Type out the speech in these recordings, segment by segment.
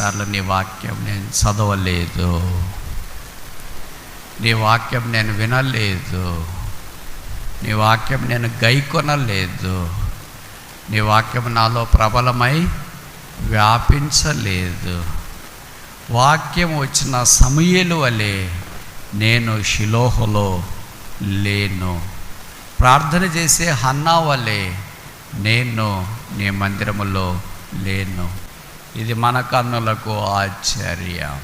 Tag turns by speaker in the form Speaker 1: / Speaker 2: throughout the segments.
Speaker 1: ఎన్నిసార్లు నీ వాక్యం నేను చదవలేదు, నీ వాక్యం నేను వినలేదు, నీ వాక్యం నేను గైకొనలేదు, నీ వాక్యం నాలో ప్రబలమై వ్యాపించలేదు. వాక్యం వచ్చిన సమూయేలు వలె నేను షిలోహులో లేను. ప్రార్థన చేసే హన్నా వలె నేను నీ మందిరములో లేను. ఇది మన కన్నులకు ఆశ్చర్యం.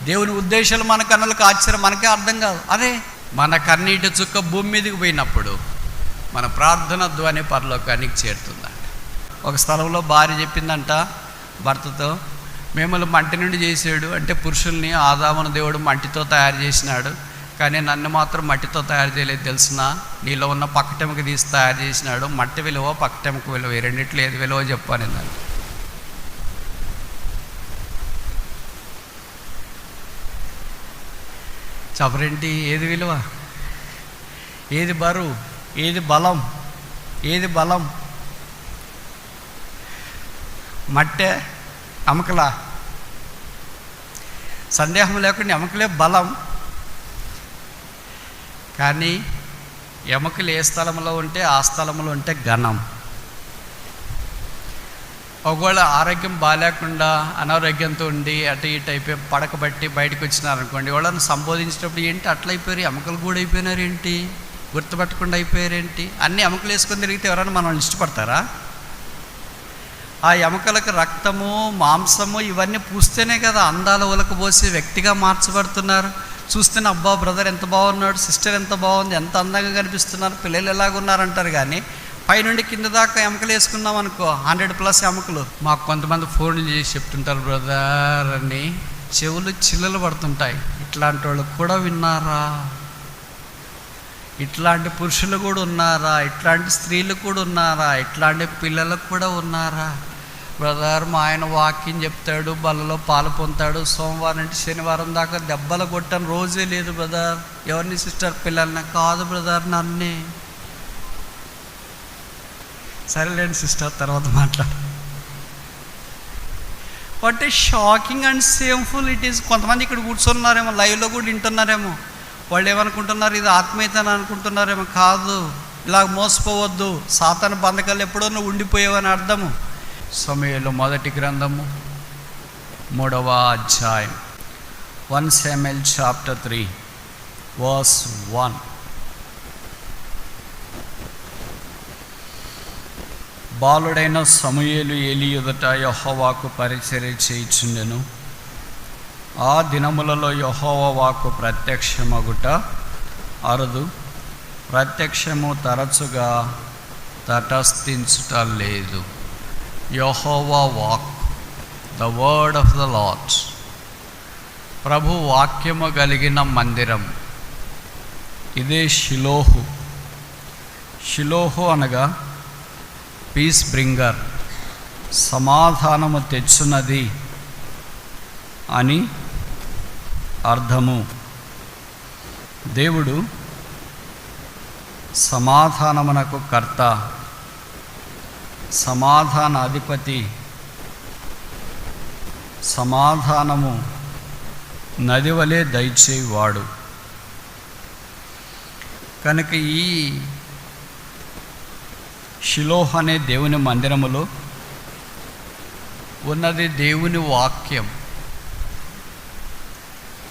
Speaker 1: దేవుని ఉద్దేశాలు మన కన్నులకు ఆశ్చర్యం. మనకే అర్థం కాదు. అరే, మన కన్నీటి చుక్క భూమి మీదకి పోయినప్పుడు మన ప్రార్థన ధ్వని పరలోకానికి చేరుతుందంట. ఒక స్థలంలో భార్య చెప్పిందంట భర్తతో, మిమ్మల్ని మంటి నుండి చేసాడు, అంటే పురుషుల్ని ఆదామును దేవుడు మట్టితో తయారు చేసినాడు, కానీ నన్ను మాత్రం మట్టితో తయారు చేయలేదు తెలిసిన, నీలో ఉన్న పక్కటెముక తీసి తయారు చేసినాడు. మట్టి విలువ పక్కటెముక విలువ, ఈ రెండిట్లో ఏది విలువ చెప్పాను దాన్ని. చెప్పరేంటి? ఏది విలువ, ఏది బరువు, ఏది బలం, ఏది బలం? మట్టే ఎముకలా? సందేహం లేకుండా ఎముకలే బలం. కానీ ఎముకలు ఏ స్థలంలో ఉంటే ఆ స్థలంలో ఉంటే ఘనం. ఒకవేళ ఆరోగ్యం బాగాలేకుండా అనారోగ్యంతో ఉండి అటు ఇటు అయిపోయి పడకబట్టి బయటకు వచ్చినారనుకోండి, వాళ్ళని సంబోధించేటప్పుడు ఏంటి అట్లా అయిపోయారు, ఎముకలు కూడా అయిపోయినారు ఏంటి, గుర్తుపట్టకుండా అయిపోయారేంటి? అన్ని ఎముకలు వేసుకొని తిరిగితే ఎవరైనా మనల్ని ఇష్టపడతారా? ఆ ఎముకలకు రక్తము మాంసము ఇవన్నీ పూస్తేనే కదా అందాల ఉలకబోసి వ్యక్తిగా మార్చబడుతున్నారు. చూస్తేనే అబ్బా బ్రదర్ ఎంత బాగున్నాడు, సిస్టర్ ఎంత బాగుంది, ఎంత అందంగా కనిపిస్తున్నారు, పిల్లలు ఎలాగున్నారంటారు. కానీ పైనుండి కింద దాకా ఎముకలు వేసుకున్నాం అనుకో, 100+ ఎముకలు. మాకు కొంతమంది ఫోన్లు చేసి చెప్తుంటారు, బ్రదర్ అని చెవులు చిల్లలు పడుతుంటాయి. ఇట్లాంటి వాళ్ళు కూడా విన్నారా? ఇట్లాంటి పురుషులు కూడా ఉన్నారా? ఇట్లాంటి స్త్రీలు కూడా ఉన్నారా? ఇట్లాంటి పిల్లలకు కూడా ఉన్నారా? బ్రదర్ మా ఆయన వాక్యం చెప్తాడు, బల్లలో పాలు పొందుతాడు, సోమవారం నుండి శనివారం దాకా దెబ్బలు కొట్టని రోజే లేదు బ్రదర్. ఎవరిని సిస్టర్? పిల్లల్ని? కాదు బ్రదర్, నన్నే. సరేలేండి సిస్టర్, తర్వాత మాట్లాడు. What a shocking and shameful it is. కొంతమంది ఇక్కడ కూర్చున్నారేమో, లైవ్లో కూడా వింటున్నారేమో, వాళ్ళు ఏమనుకుంటున్నారు, ఇది ఆత్మీయత అని అనుకుంటున్నారేమో. కాదు, ఇలా మోసపోవద్దు, సాతాను బంధకాలు ఎప్పుడో నువ్వు ఉండిపోయావని అర్థము. సమూయేలు మొదటి గ్రంథము 3వ అధ్యాయం 1 Samuel chapter 3 verse 1. బాలుడైన సమూయేలు ఏలీ ఎదుట యెహోవాకు పరిచర్య చేయుచుండెను. ఆ దినములలో యెహోవా వాక్కు ప్రత్యక్షమగుట అరుదు, ప్రత్యక్షము తరచుగా తటస్థించుట లేదు. యెహోవా వాక్, the word of the lord. ప్రభు వాక్యము కలిగిన మందిరం ఇదే షిలోహు. షిలోహు అనగా పీస్ బ్రింగర్, సమాధానము తెచ్చున్నది అని అర్థము. దేవుడు సమాధానమునకు కర్త, సమాధాన అధిపతి, సమాధానము నది వలె దయచేవాడు. కనుక ఈ షిలోహ్ అనే దేవుని మందిరములో ఉన్నది దేవుని వాక్యం.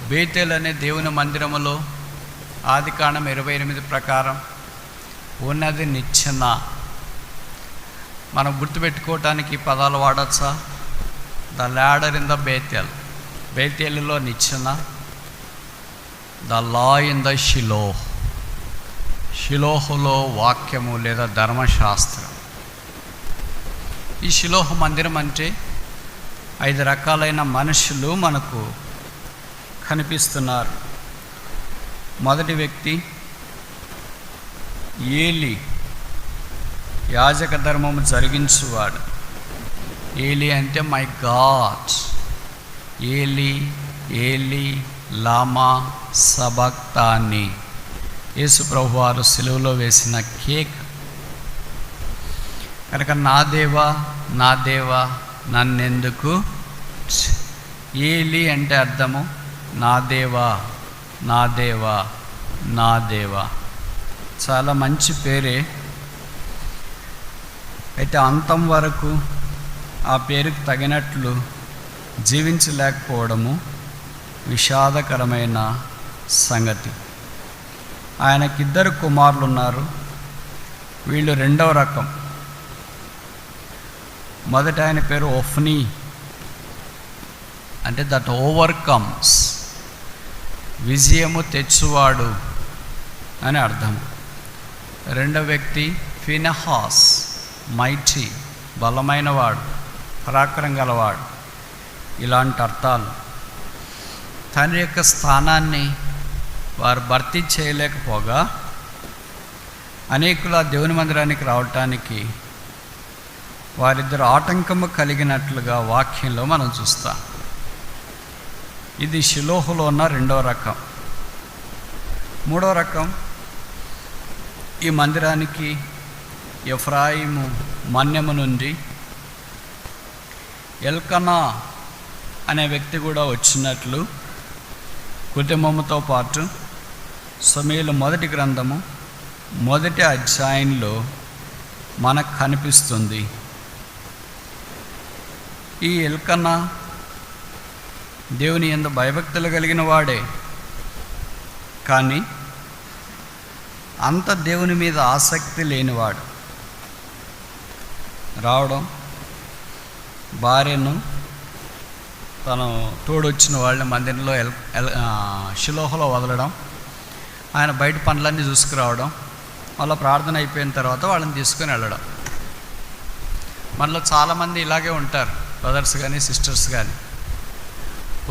Speaker 1: బేతేల్ అనే దేవుని మందిరములో ఆదికాండం 28 ప్రకారం ఉన్నది నిచ్చెన. మనం గుర్తుపెట్టుకోవటానికి పదాలు వాడచ్చా? The ladder in the Bethel, బేతేలులో నిచ్చెన. The law in the Shiloh, షిలోహులో వాక్యము లేదా ధర్మశాస్త్రం. ఈ షిలోహ్ మందిరం అంటే 5 రకాలైన మనుషులు మనకు కనిపిస్తున్నారు. మొదటి వ్యక్తి ఏలీ, యాజక ధర్మము జరిగించువాడు. ఏలీ అంటే మై గాడ్. ఏలీ ఏలీ లామా సబక్తాని, యేసు ప్రభు వారు సిలువలో వేసిన కేక్. కనుక నా దేవా నా దేవా నన్నెందుకు ఏలి అంటే అర్థము నా దేవా, నా దేవా, నా దేవా. చాలా మంచి పేరే. అయితే అంతం వరకు ఆ పేరుకు తగినట్లు జీవించలేకపోవడము విషాదకరమైన సంగతి. ఆయనకిద్దరు కుమారులు ఉన్నారు. వీళ్ళు రెండవ రకం. మొదట ఆయన పేరు ఒఫ్నీ, అంటే దట్ ఓవర్కమ్స్, విజయము తెచ్చువాడు అని అర్థం. రెండవ వ్యక్తి ఫినెహాస్, మైటీ, బలమైనవాడు, పరాక్రమం గలవాడు, ఇలాంటి అర్థాలు. తండ్రి యొక్క స్థానాన్ని వారు భర్తీ చేయలేకపోగా అనేకుల దేవుని మందిరానికి రావటానికి వారిద్దరు ఆటంకము కలిగినట్లుగా వాక్యంలో మనం చూస్తాం. ఇది షిలోహులో ఉన్న రెండవ రకం. మూడవ రకం, ఈ మందిరానికి ఎఫ్రాయిము మన్యము నుండి ఎల్కనా అనే వ్యక్తి కూడా వచ్చినట్లు కుటుంబముతో పాటు సమూయేలు మొదటి గ్రంథము మొదటి అధ్యాయంలో మనకు కనిపిస్తుంది. ఈ ఎల్కనా దేవుని యందు భయభక్తులు కలిగిన వాడే, కానీ అంత దేవుని మీద ఆసక్తి లేనివాడు. రావడం, భార్యను తను తోడొచ్చిన వాళ్ళని మందిరంలో షిలోహులో వదలడం, ఆయన బయట పనులన్నీ చూసుకురావడం, మళ్ళీ ప్రార్థన అయిపోయిన తర్వాత వాళ్ళని తీసుకొని వెళ్ళడం. మనలో చాలామంది ఇలాగే ఉంటారు, బ్రదర్స్ కానీ సిస్టర్స్ కానీ.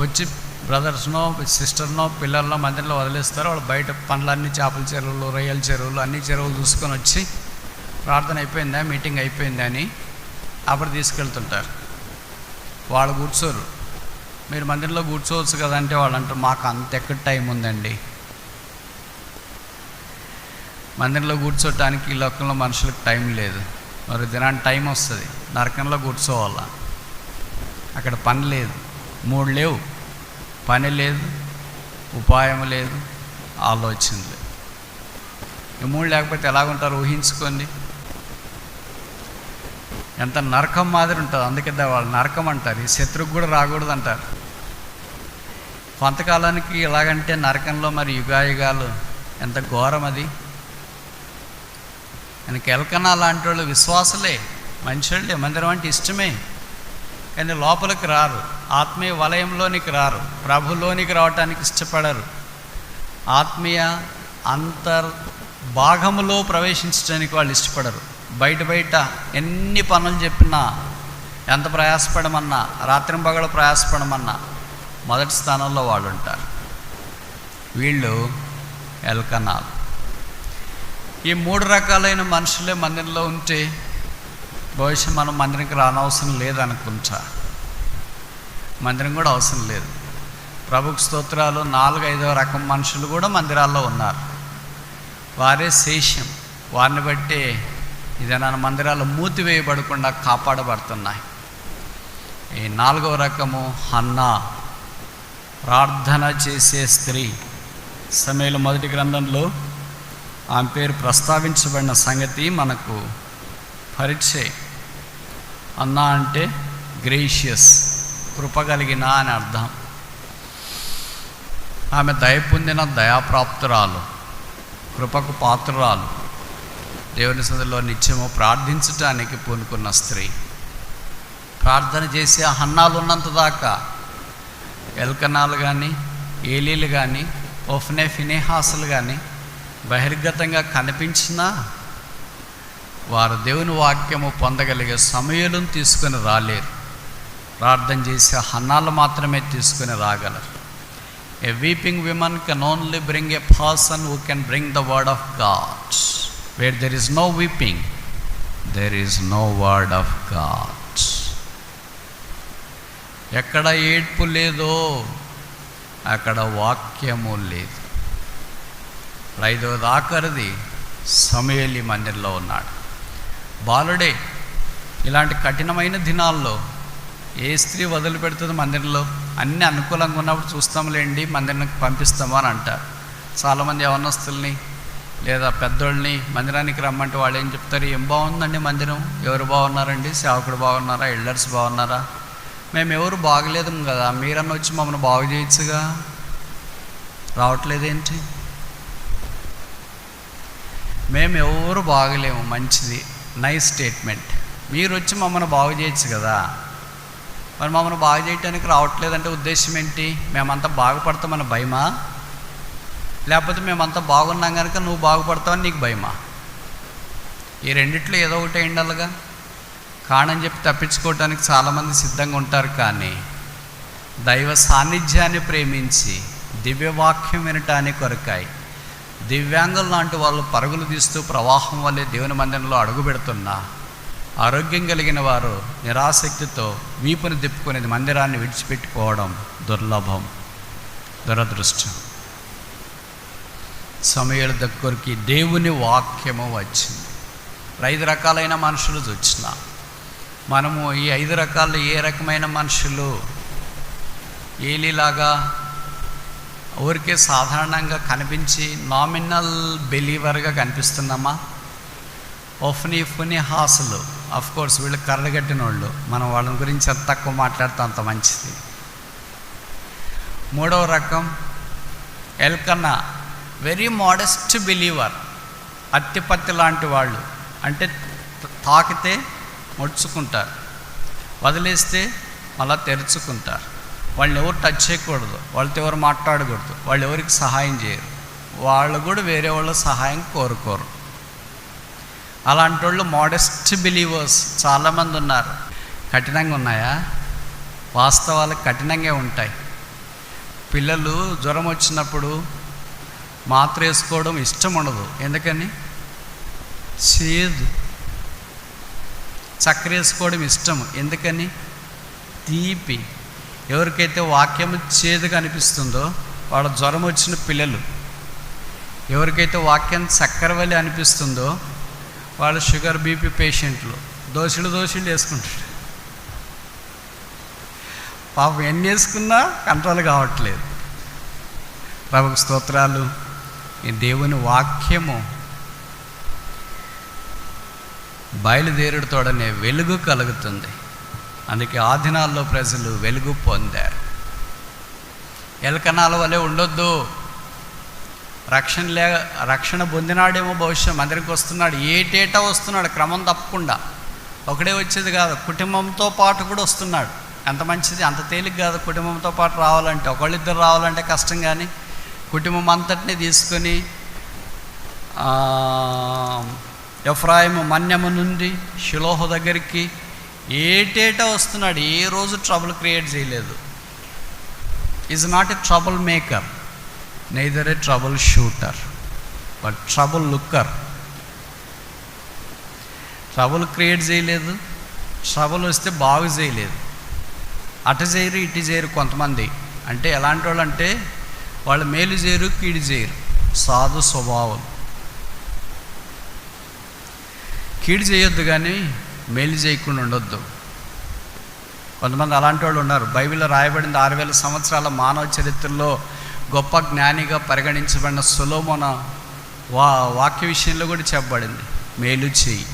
Speaker 1: వచ్చి బ్రదర్స్నో సిస్టర్నో పిల్లల్లో మందిరంలో వదిలేస్తారు. వాళ్ళు బయట పనులన్నీ, చేపల చెరువులు, రొయ్యల చెరువులు, అన్ని చెరువులు చూసుకొని వచ్చి ప్రార్థన అయిపోయిందా, మీటింగ్ అయిపోయిందా అని అప్పుడు తీసుకెళ్తుంటారు. వాళ్ళు కూర్చోరు. మీరు మందిరంలో కూర్చోవచ్చు కదంటే వాళ్ళు అంటారు, మాకు అంత ఎక్కడ టైం ఉందండి. మందిరంలో కూర్చోటానికి ఈ లోకంలో మనుషులకు టైం లేదు. మరి దినానికి టైం వస్తుంది, నరకంలో కూర్చోవాలా. అక్కడ పని లేదు, మూడు లేవు, పని లేదు, ఉపాయం లేదు, ఆలోచన లేదు. ఈ మూడు లేకపోతే ఎలాగుంటారు ఊహించుకోండి. ఎంత నరకం మాదిరి ఉంటుంది. అందుకే వాళ్ళు నరకం అంటారు. ఈ శత్రువుకు కూడా రాకూడదు అంటారు. కొంతకాలానికి ఎలాగంటే నరకంలో మరి యుగాయుగాలు ఎంత ఘోరం అది. ఆయనకి ఎల్కనా లాంటి వాళ్ళు విశ్వాసులే, మంచోళ్ళే, మందిరం అంటే ఇష్టమే, కానీ లోపలికి రారు, ఆత్మీయ వలయంలోనికి రారు, ప్రభులోనికి రావటానికి ఇష్టపడరు, ఆత్మీయ అంతర్భాగములో ప్రవేశించడానికి వాళ్ళు ఇష్టపడరు. బయట ఎన్ని పనులు చెప్పినా, ఎంత ప్రయాసపడమన్నా, రాత్రింపగలు ప్రయాసపడమన్నా మొదటి స్థానంలో వాళ్ళు ఉంటారు. వీళ్ళు ఎల్కనాలు. ఈ మూడు రకాలైన మనుషులే మందిరంలో ఉంటే బహుశా మనం మందిరంకి రానవసరం లేదనుకుంటా. మందిరం కూడా అవసరం లేదు. ప్రభుకు స్తోత్రాలు. 4-5వ రకం మనుషులు కూడా మందిరాల్లో ఉన్నారు. వారే శేషం. వారిని బట్టే ఇదేనా మందిరాలు మూతివేయబడకుండా కాపాడబడుతున్నాయి. ఈ 4వ రకము హన్నా, ప్రార్థన చేసే స్త్రీ. సమూయేలు మొదటి గ్రంథంలో ఆమె పేరు ప్రస్తావించబడిన సంగతి మనకు పరిచయం. అన్నా అంటే గ్రేషియస్, కృపగలిగిన అని అర్థం. ఆమె దయ పొందిన దయాప్రాప్తురాలు, కృపకు పాత్రురాలు, దేవుని సన్నిధిలో నిత్యము ప్రార్థించటానికి పూనుకున్న స్త్రీ. ప్రార్థన చేసే హన్నాలు ఉన్నంత దాకా ఎల్కనాలు కానీ, ఏలీలు కానీ, ఒఫ్నే, ఫినెహాసులు కానీ బహిర్గతంగా కనిపించినా వారు దేవుని వాక్యము పొందగలిగే సమూయేలును తీసుకొని రాలేరు. ప్రార్థన చేసే హన్నాలు మాత్రమే తీసుకొని రాగలరు. A weeping woman can only bring a person who can bring the word of God. Where there is no weeping, there is no word of God. ఎక్కడ ఏడ్పు లేదో అక్కడ వాక్యము లేదు. 5వ ఆఖరిది సమూయేలు మందిరంలో ఉన్నాడు. బాలుడే. ఇలాంటి కఠినమైన దినాల్లో ఏ స్త్రీ వదిలిపెడుతుంది మందిరంలో? అన్నీ అనుకూలంగా ఉన్నప్పుడు చూస్తాంలేండి, మందిరానికి పంపిస్తాము అని అంటారు. చాలామంది యవనస్తుల్ని లేదా పెద్దోళ్ళని మందిరానికి రమ్మంటే వాళ్ళు ఏం చెప్తారు? ఏం బాగుందండి మందిరం, ఎవరు బాగున్నారండి, సేవకుడు బాగున్నారా, ఎల్డర్స్ బాగున్నారా? మేము ఎవరు బాగలేదు కదా, మీరన్నా వచ్చి మమ్మల్ని బాగు చేయొచ్చుగా, రావట్లేదేంటి? మేము ఎవరు బాగలేము, మంచిది, నైస్ స్టేట్మెంట్. మీరు వచ్చి మమ్మల్ని బాగు చేయొచ్చు కదా, మరి మమ్మల్ని బాగు చేయడానికి రావట్లేదంటే ఉద్దేశం ఏంటి? మేమంతా బాగుపడతామని భయమా, లేకపోతే మేమంతా బాగున్నాం కనుక నువ్వు బాగుపడతావని నీకు భయమా? ఈ రెండిట్లో ఏదో ఒకటి ఉండాలిగా. కాణని చెప్పి తప్పించుకోవడానికి చాలామంది సిద్ధంగా ఉంటారు, కానీ దైవ సాన్నిధ్యాన్ని ప్రేమించి దివ్యవాక్యం వినటానికి కొరకాయి దివ్యాంగులు లాంటి వాళ్ళు పరుగులు తీస్తూ ప్రవాహం వల్లే దేవుని మందిరంలో అడుగు పెడుతున్నా ఆరోగ్యం కలిగిన వారు నిరాసక్తితో వీపుని తిప్పుకునేది మందిరాన్ని విడిచిపెట్టిపోవడం దుర్లభం, దురదృష్టం. సమయాల దగ్గరికి దేవుని వాక్యము వచ్చింది. 5 రకాలైన మనుషులు వచ్చిన మనము ఈ 5 రకాల్లో ఏ రకమైన మనుషులు? ఏలిలాగా ఊరికే సాధారణంగా కనిపించి నామినల్ బిలీవర్గా కనిపిస్తున్నామా? ఒఫ్ని ఫుని హాసులు, కోర్స్ వీళ్ళు కర్రగట్టిన వాళ్ళు, మనం వాళ్ళ గురించి ఎంత తక్కువ మాట్లాడితే అంత మంచిది. 3వ రకం ఎల్కన్నా, వెరీ మోడెస్ట్ బిలీవర్, అత్తిపత్తి లాంటి వాళ్ళు. అంటే తాకితే ముడుచుకుంటారు, వదిలేస్తే మళ్ళీ తెరుచుకుంటారు. వాళ్ళని ఎవరు టచ్ చేయకూడదు, వాళ్ళతో ఎవరు మాట్లాడకూడదు, వాళ్ళు ఎవరికి సహాయం చేయరు, వాళ్ళు కూడా వేరే వాళ్ళ సహాయం కోరుకోరు. అలాంటి వాళ్ళు మోడెస్ట్ బిలీవర్స్ చాలామంది ఉన్నారు. కఠినంగా ఉన్నాయా? వాస్తవాలు కఠినంగా ఉంటాయి. పిల్లలు జ్వరం వచ్చినప్పుడు మాత్ర వేసుకోవడం ఇష్టం ఉండదు. ఎందుకని? చేదు. చక్కెర వేసుకోవడం ఇష్టం. ఎందుకని? తీపి. ఎవరికైతే వాక్యం చేదుగా అనిపిస్తుందో వాళ్ళ జ్వరం వచ్చిన పిల్లలు, ఎవరికైతే వాక్యం చక్కెర వలె అనిపిస్తుందో వాళ్ళు షుగర్ బీపీ పేషెంట్లు. దోషులు వేసుకుంటారు. పాపం ఎన్ని వేసుకున్నా కంట్రోల్ కావట్లేదు. ప్రభుకు స్తోత్రాలు. ఈ దేవుని వాక్యము బయలుదేరుతోడనే వెలుగు కలుగుతుంది. అందుకే ఆ దినాల్లో ప్రజలు వెలుగు పొందారు. ఎలకనాల వలె ఉండొద్దు. రక్షణ పొందినాడేమో బహుశా మందిరికి వస్తున్నాడు, ఏటేటా వస్తున్నాడు, క్రమం తప్పకుండా. ఒకడే వచ్చేది కాదు, కుటుంబంతో పాటు కూడా వస్తున్నాడు. ఎంత మంచిది, అంత తేలిక కాదు కుటుంబంతో పాటు రావాలంటే. ఒకళ్ళిద్దరు రావాలంటే కష్టం, కానీ కుటుంబం అంతటినీ తీసుకొని ఎఫ్రాయిము మన్యము నుండి షిలోహు దగ్గరికి ఏటేటా వస్తున్నాడు. ఏ రోజు ట్రబుల్ క్రియేట్ చేయలేదు. Is not a trouble maker, neither a trouble shooter, but trouble looker. Trouble create చేయలేదు, ట్రబుల్ వస్తే బాగు చేయలేదు. అటు చేయరు ఇటు చేయరు కొంతమంది. అంటే ఎలాంటి వాళ్ళు అంటే వాళ్ళు మేలు చేయరు కీడు చేయరు, సాధు స్వభావం. కీడు చేయొద్దు కానీ మేలు చేయకుండా ఉండొద్దు. కొంతమంది అలాంటి వాళ్ళు ఉన్నారు. బైబిల్లో రాయబడింది 6000 సంవత్సరాల మానవ చరిత్రలో గొప్ప జ్ఞానిగా పరిగణించబడిన సొలొమోను వాక్య విషయంలో కూడా చెప్పబడింది, మేలు చేయి.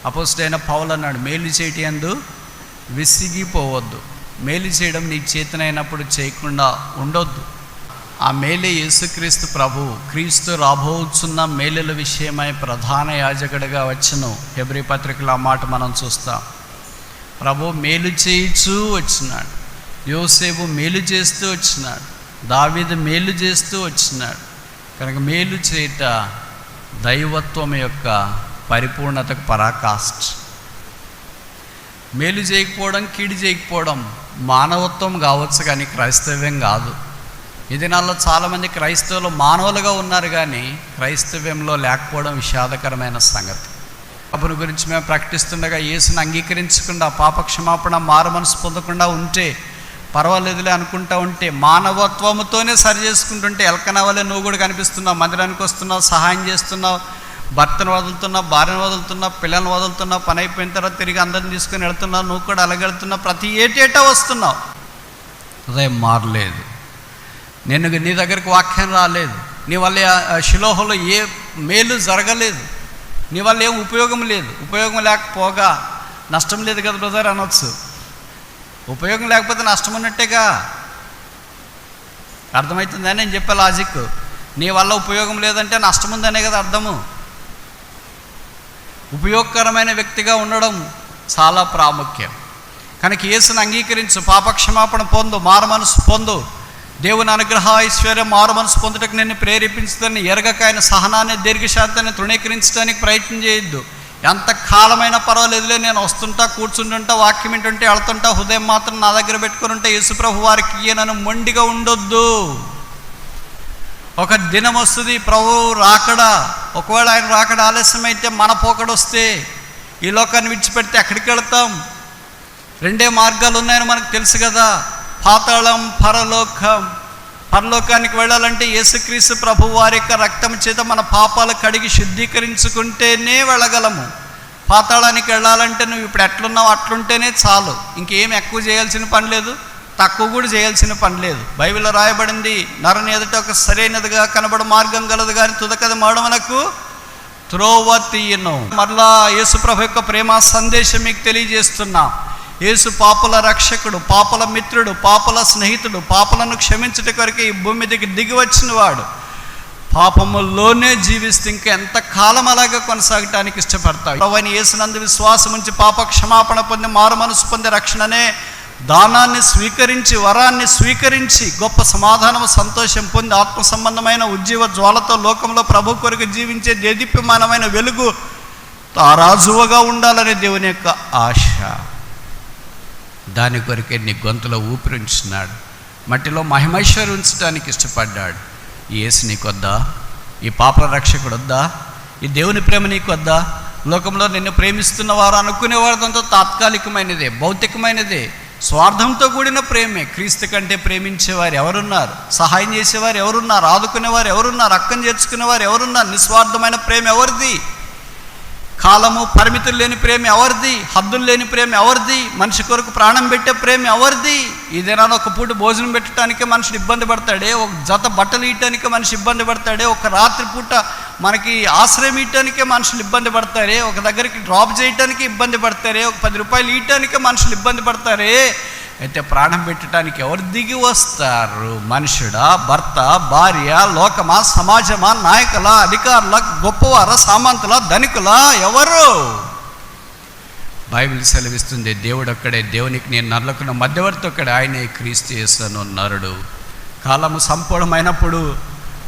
Speaker 1: అపోస్తలుడైన పౌలు అన్నాడు, మేలు చేయటి యందు విసిగిపోవద్దు. మేలు చేయడం నీకు చేతనైనప్పుడు చేయకుండా ఉండొద్దు. ఆ మేలే యేసుక్రీస్తు ప్రభువు. క్రీస్తు రాబోచున్న మేలుల విషయమై ప్రధాన యాజకుడిగా వచ్చును. హెబ్రీ పత్రికలో ఆ మాట మనం చూస్తాం. ప్రభు మేలు చేయిచూ వచ్చినాడు, యోసేపు మేలు చేస్తూ వచ్చినాడు, దావీదు మేలు చేస్తూ వచ్చినాడు. కనుక మేలు చేయట దైవత్వం యొక్క పరిపూర్ణతకు పరాకాష్ఠ. మేలు చేయకపోవడం, కీడు చేయకపోవడం మానవత్వం కావచ్చు, కానీ క్రైస్తవ్యం కాదు. ఈ దినాల్లో చాలామంది క్రైస్తవులు మానవులుగా ఉన్నారు, కానీ క్రైస్తవ్యంలో లేకపోవడం విషాదకరమైన సంగతి. ప్రభుని గురించి మేము ప్రకటిస్తుండగా యేసుని అంగీకరించకుండా, పాపక్షమాపణ, మారుమనసు పొందకుండా ఉంటే పర్వాలేదులే అనుకుంటా ఉంటే, మానవత్వముతోనే సరి చేసుకుంటుంటే ఎల్కనా వల్లే నువ్వు కూడా కనిపిస్తున్నావు. మందిరానికి వస్తున్నావు, సహాయం చేస్తున్నావు, భర్తను వదులుతున్నావు, భార్యను వదులుతున్నావు, పిల్లల్ని వదులుతున్నావు, పని అయిపోయిన తర్వాత తిరిగి అందరిని తీసుకొని వెళ్తున్నావు, నువ్వు కూడా అలాగెళ్తున్నావు, ప్రతి ఏటేటా వస్తున్నావు. హృదయం మారలేదు. నీ దగ్గరికి వాక్యం రాలేదు, నీ వల్ల షిలోహులో ఏ మేలు జరగలేదు, నీ వల్ల ఏం ఉపయోగం లేదు. ఉపయోగం లేకపోగా నష్టం లేదు కదా బ్రదర్ అనొచ్చు. ఉపయోగం లేకపోతే నష్టం ఉన్నట్టేగా. అర్థమవుతుందని నేను చెప్పే లాజిక్. నీ వల్ల ఉపయోగం లేదంటే నష్టం ఉందనే కదా అర్థము. ఉపయోగకరమైన వ్యక్తిగా ఉండడం చాలా ప్రాముఖ్యం. కనుక యేసుని అంగీకరించు, పాపక్షమాపణ పొందు, మారు మనసు పొందు. దేవుని అనుగ్రహ ఐశ్వర్యం మారు మనసు పొందుటకు నిన్ను ప్రేరేపించుదని ఎరగక ఆయన సహనాన్ని దీర్ఘశాంతాన్ని తృణీకరించడానికి ప్రయత్నం చేయొద్దు. ఎంత కాలమైనా పర్వాలేదులే, నేను వస్తుంటా, కూర్చుంటుంటా, వాక్యం వింటుంటే వెళ్తుంటా, హృదయం మాత్రం నా దగ్గర పెట్టుకుని ఉంటే యేసుప్రభు వారికి ఈయనను మొండిగా ఉండొద్దు. ఒక దినం వస్తుంది ప్రభు రాకడా. ఒకవేళ ఆయన రాకడా ఆలస్యమైతే మన పోకడు వస్తే ఈ లోకాన్ని విడిచిపెడితే ఎక్కడికి వెళతాం? రెండే మార్గాలు ఉన్నాయని మనకు తెలుసు కదా, పాతాళం, పరలోకం. పరలోకానికి వెళ్ళాలంటే యేసుక్రీస్తు ప్రభు వారి యొక్క రక్తం చేత మన పాపాలు కడిగి శుద్ధీకరించుకుంటేనే వెళ్ళగలము. పాతాళానికి వెళ్ళాలంటే నువ్వు ఇప్పుడు ఎట్లున్నావు అట్లుంటేనే చాలు, ఇంకేం ఎక్కువ చేయాల్సిన పని లేదు, తక్కువ కూడా చేయాల్సిన పని లేదు. బైబిల్లో రాయబడింది, నరుని ఎదుట ఒక సరైనదిగా కనబడు మార్గం గలదు కానీ తుదకది మాడమనకు త్రోవ తీయను. మరలా యేసు ప్రభు యొక్క ప్రేమ సందేశం మీకు తెలియజేస్తున్నా. యేసు పాపుల రక్షకుడు, పాపుల మిత్రుడు, పాపుల స్నేహితుడు, పాపులను క్షమించుట కొరకు ఈ భూమి మీదకి దిగి వచ్చిన వాడు. పాపముల్లోనే జీవిస్తూ ఇంకా ఎంత కాలం అలాగే కొనసాగటానికి ఇష్టపడతావు? ప్రభువైన యేసునందు విశ్వాసం ఉంచి పాప క్షమాపణ పొంది మారు మనసు పొంది రక్షణనే దానాన్ని స్వీకరించి, వరాన్ని స్వీకరించి, గొప్ప సమాధానం సంతోషం పొంది ఆత్మ సంబంధమైన ఉజ్జీవ జ్వాలతో లోకంలో ప్రభు కొరకు జీవించే దేదీప్యమానమైన వెలుగు తారాజువగా ఉండాలనే దేవుని యొక్క ఆశ. దాని కొరకే నీ గొంతులో ఊపిరించున్నాడు, మట్టిలో మహిమైశ్వర్యం ఉంచడానికి ఇష్టపడ్డాడు. ఈ యేసు నీకొద్దా? ఈ పాపల రక్షకుడు వద్దా? ఈ దేవుని ప్రేమ నీకొద్దా? లోకంలో నిన్ను ప్రేమిస్తున్న వారు అనుకునేవారిదంతా తాత్కాలికమైనదే, భౌతికమైనదే, స్వార్థంతో కూడిన ప్రేమే. క్రీస్తు కంటే ప్రేమించేవారు ఎవరున్నారు? సహాయం చేసేవారు ఎవరున్నారు? ఆదుకునేవారు ఎవరున్నారు? అక్కం చేర్చుకునేవారు ఎవరున్నారు? నిస్వార్థమైన ప్రేమ ఎవరిది? కాలము పరిమితులు లేని ప్రేమ ఎవరిది? హద్దులు లేని ప్రేమ ఎవరిది? మనిషి కొరకు ప్రాణం పెట్టే ప్రేమ ఎవరిది? ఈ దినాన్ని ఒక పూట భోజనం పెట్టడానికే మనిషిని ఇబ్బంది పడతాడే, ఒక జత బట్టలు ఇవ్వటానికే మనిషి ఇబ్బంది పడతాడే, ఒక రాత్రి పూట మనకి ఆశ్రయం ఇవ్వటానికే మనుషులు ఇబ్బంది పడతారే, ఒక దగ్గరికి డ్రాప్ చేయటానికి ఇబ్బంది పడతారే, ఒక 10 రూపాయలు ఇవ్వటానికే మనుషులు ఇబ్బంది పడతారే. అయితే ప్రాణం పెట్టడానికి ఎవరు దిగి వస్తారు? మనుషుడా, భర్త, భార్య, లోకమా, సమాజమా, నాయకుల, అధికారుల, గొప్పవార, సామంతుల, ధనికుల, ఎవరు? బైబిల్ సెలవిస్తుంది దేవుడు ఒక్కడే, దేవునికి నేను నరులకున్న మధ్యవర్తి ఒక్కడే, ఆయనే క్రీస్తు యేసు నరుడు. కాలము సంపూర్ణమైనప్పుడు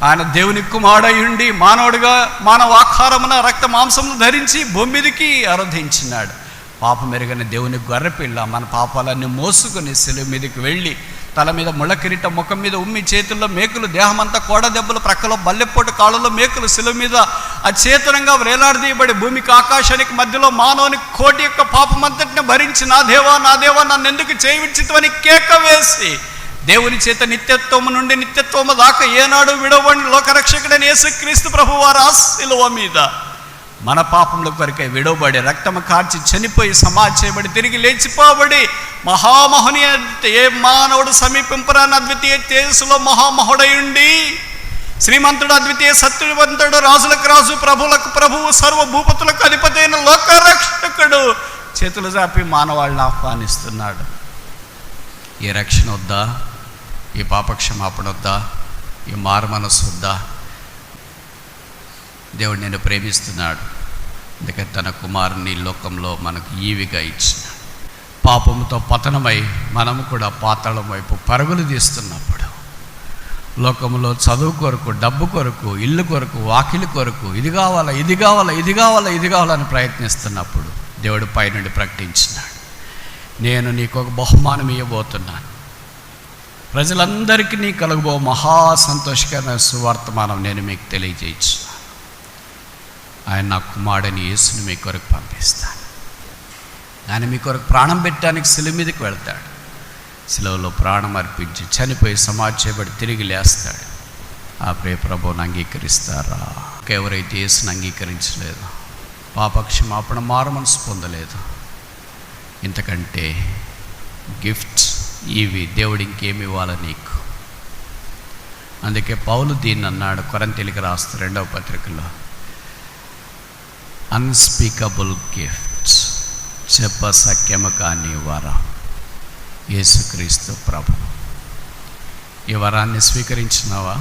Speaker 1: ఆయన దేవుని కుమారుడయుండి మానవుడిగా మానవ ఆకారమున రక్త మాంసమును ధరించి భూమి మీదకి ఆరాధించినాడు. పాపం మెరుగని దేవుని గొర్రెపిల్ల మన పాపాలన్నీ మోసుకొని శిలువ మీదకి వెళ్ళి తల మీద ముళ్ళ కిరీటం, ముఖం మీద ఉమ్మి, చేతుల్లో మేకులు, దేహమంతా కోడ దెబ్బలు, ప్రక్కలో బల్లెపోటు, కాళ్ళలో మేకులు, శిలువ మీద అచేతనంగా వేలాడదీయబడి భూమికి ఆకాశానికి మధ్యలో మానవుని కోటి యొక్క పాపమంతటిని భరించి నా దేవా నా దేవా నన్ను ఎందుకు చేయవిచ్చితమని కేక వేసి దేవుని చేత నిత్యత్వము నుండి నిత్యత్వము దాకా ఏనాడు విడవని లోకరక్షకుడైన యేసుక్రీస్తు ప్రభు వారు ఆ శిలువ మీద మన పాపముల కొరకై విడవబడి రక్తము కార్చి చనిపోయి సమాధి చేయబడి తిరిగి లేచిపోబడి మహామహనీయ ఏ మానవుడు సమీపింపరాని అద్వితీయ తేజస్సులో మహామహుడయుండి శ్రీమంతుడు, అద్వితీయ సత్యవంతుడు, రాజులకు రాజు, ప్రభులకు ప్రభువు, సర్వభూపతులకు అధిపతి అయిన లోకరక్షకుడు చేతులు చాపి మానవాళ్ళని ఆహ్వానిస్తున్నాడు. ఈ రక్షణ వద్దా? ఈ పాపక్షమాపణ వద్దా? ఈ మారు మనసు వద్దా? దేవుడు నేను ప్రేమిస్తున్నాడు, అందుకే తన కుమారుని లోకంలో మనకు ఈవిగా ఇచ్చినాడు. పాపముతో పతనమై మనము కూడా పాతాళం వైపు పరుగులు తీస్తున్నప్పుడు, లోకంలో చదువు కొరకు, డబ్బు కొరకు, ఇల్లు కొరకు, వాకిలి కొరకు, ఇది కావాలా ఇది కావాలా ఇది కావాలా ఇది కావాలని ప్రయత్నిస్తున్నప్పుడు దేవుడు పైనుండి ప్రకటించినాడు, నేను నీకు ఒక బహుమానం ఇవ్వబోతున్నాను, ప్రజలందరికీ నీ కలుగుబో మహా సంతోషకరమైన సువార్తమానం నేను మీకు తెలియజేయించున్నాను. ఆయన నా కుమారుడని యేసుని మీ కొరకు పంపిస్తాను. ఆయన మీ కొరకు ప్రాణం పెట్టడానికి శిలువ మీదకి వెళ్తాడు. శిలువలో ప్రాణం అర్పించి చనిపోయి సమాధి చేయబడి తిరిగి లేస్తాడు. ఆ ప్రియ ప్రభువుని అంగీకరిస్తారా? ఎవరైతే యేసుని అంగీకరించలేదు, పాపక్షమాపణ మారు మనసు పొందలేదు, ఇంతకంటే గిఫ్ట్ ఇవి దేవుడు ఇంకేమి ఇవ్వాలి నీకు? అందుకే పౌలు దీన్ని అన్నాడు కొరింథీయులకు రాస్తూ 2వ పత్రికలో, అన్స్పీకబుల్ గిఫ్ట్స్, చెప్పసఖ్యము కాని వరం, యేసుక్రీస్తు ప్రభు. ఈ వరాన్ని స్వీకరించినావా?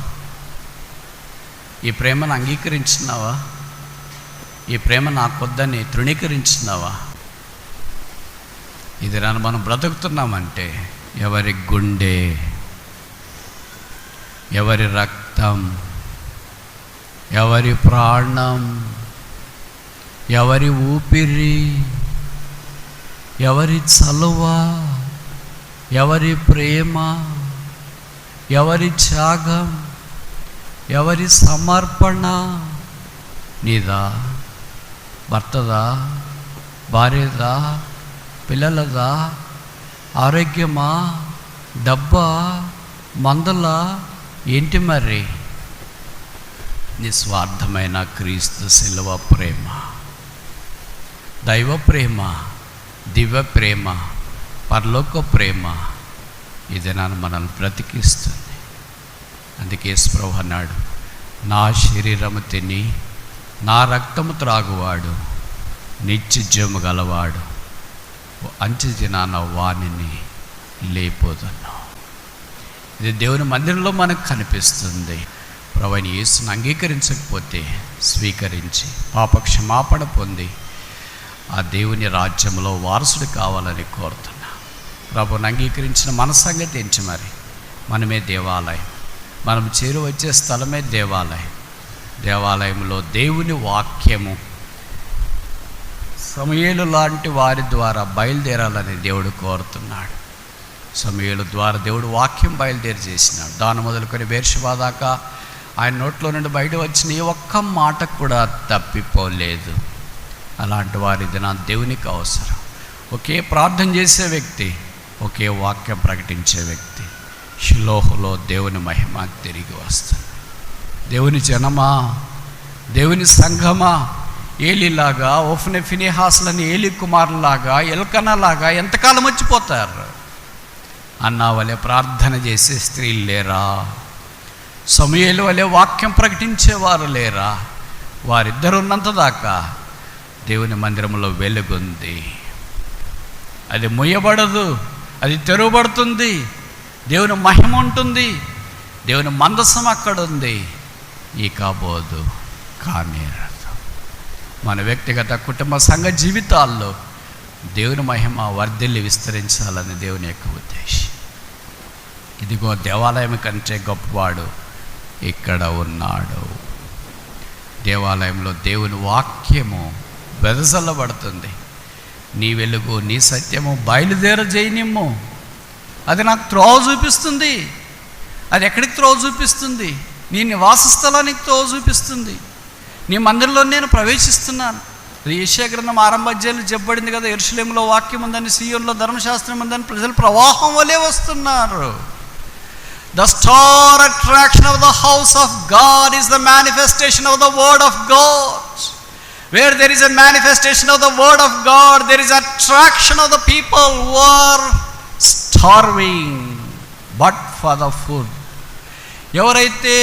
Speaker 1: ఈ ప్రేమను అంగీకరించినావా? ఈ ప్రేమ నాకొద్దని తృణీకరించినావా? ఇది మనం బ్రతుకుతున్నామంటే ఎవరి గుండె, ఎవరి రక్తం, ఎవరి ప్రాణం, ఎవరి ఊపిరి, ఎవరి చలువ, ఎవరి ప్రేమ, ఎవరి త్యాగం, ఎవరి సమర్పణ, నీదా, భర్తదా, భార్యదా, పిల్లలదా, ఆరోగ్యమా, డబ్బా, మందల, ఏంటి మరి? నిస్వార్థమైన క్రీస్తు శిలువ ప్రేమ, దైవ ప్రేమ, దివ్య ప్రేమ, పరలోక ప్రేమ, ఇది నన్ను మనల్ని బ్రతికిస్తుంది. అందుకే యేసుప్రభు అన్నాడు, నా శరీరము తిని నా రక్తము త్రాగువాడు నిత్యజీవము గలవాడు, అంచె దినాన వానిని లేపోదన్నా. ఇది దేవుని మందిరంలో మనకు కనిపిస్తుంది. ప్రభువైన యేసును అంగీకరించకపోతే స్వీకరించి పాప క్షమాపణ పొంది ఆ దేవుని రాజ్యంలో వారసుడు కావాలని కోరుతున్నా. ప్రభువుని అంగీకరించిన మన సంగతి ఏంటి మరి? మనమే దేవాలయం, మనం చేరువచ్చే స్థలమే దేవాలయం. దేవాలయంలో దేవుని వాక్యము సమూయేలు లాంటి వారి ద్వారా బయలుదేరాలని దేవుడు కోరుతున్నాడు. సమూయేలు ద్వారా దేవుడు వాక్యం బయలుదేరి చేసినాడు. దాని మొదలుకొని బెర్షెబా దాకా ఆయన నోట్లో నుండి బయట వచ్చిన ఏ ఒక్క మాట కూడా తప్పిపోలేదు. అలాంటి వారి దినా దేవునికి అవసరం. ఒకే ప్రార్థన చేసే వ్యక్తి, ఒకే వాక్యం ప్రకటించే వ్యక్తి. షిలోహులో దేవుని మహిమ తిరిగి వస్తుంది. దేవుని జనమా, దేవుని సంఘమా, ఏలిలాగా, ఓఫ్నే ఫినెహాసులని ఏలి కుమారులాగా, ఎల్కనలాగా ఎంతకాలం వచ్చిపోతారు? అన్నా వలె ప్రార్థన చేసే స్త్రీలు లేరా? సమూయేలు వలె వాక్యం ప్రకటించేవారు లేరా? వారిద్దరు ఉన్నంత దాకా దేవుని మందిరంలో వెలుగుంది. అది ముయ్యబడదు, అది తెరవబడుతుంది. దేవుని మహిమ ఉంటుంది, దేవుని మందసం అక్కడ ఉంది. ఈ కాబోదు కానేరదు. మన వ్యక్తిగత కుటుంబ సంఘ జీవితాల్లో దేవుని మహిమ వర్ధిల్లి విస్తరించాలని దేవుని యొక్క ఉద్దేశం. ఇదిగో దేవాలయం కంటే గొప్పవాడు ఇక్కడ ఉన్నాడు. దేవాలయంలో దేవుని వాక్యము వెదజల్లబడుతుంది. నీ వెలుగు, నీ సత్యము బయలుదేరజేయనిమ్ము. అది నాకు త్రోవ చూపిస్తుంది. అది ఎక్కడికి త్రోవ చూపిస్తుంది? నీ నివాస స్థలానికి త్రోవ చూపిస్తుంది. నీ మందిరంలో నేను ప్రవేశిస్తున్నాను. యెషయా గ్రంథం 6వ అధ్యాయంలో చెప్పబడింది కదా, యెరూషలేములో వాక్యం ఉందని, సీయోనులో ధర్మశాస్త్రం ఉందని ప్రజలు ప్రవాహం వలె వస్తున్నారు. The star attraction of the house of God is the manifestation of the word of God. Where there is a manifestation of the word of God, there is attraction of the people who are starving but for the food. ఎవరైతే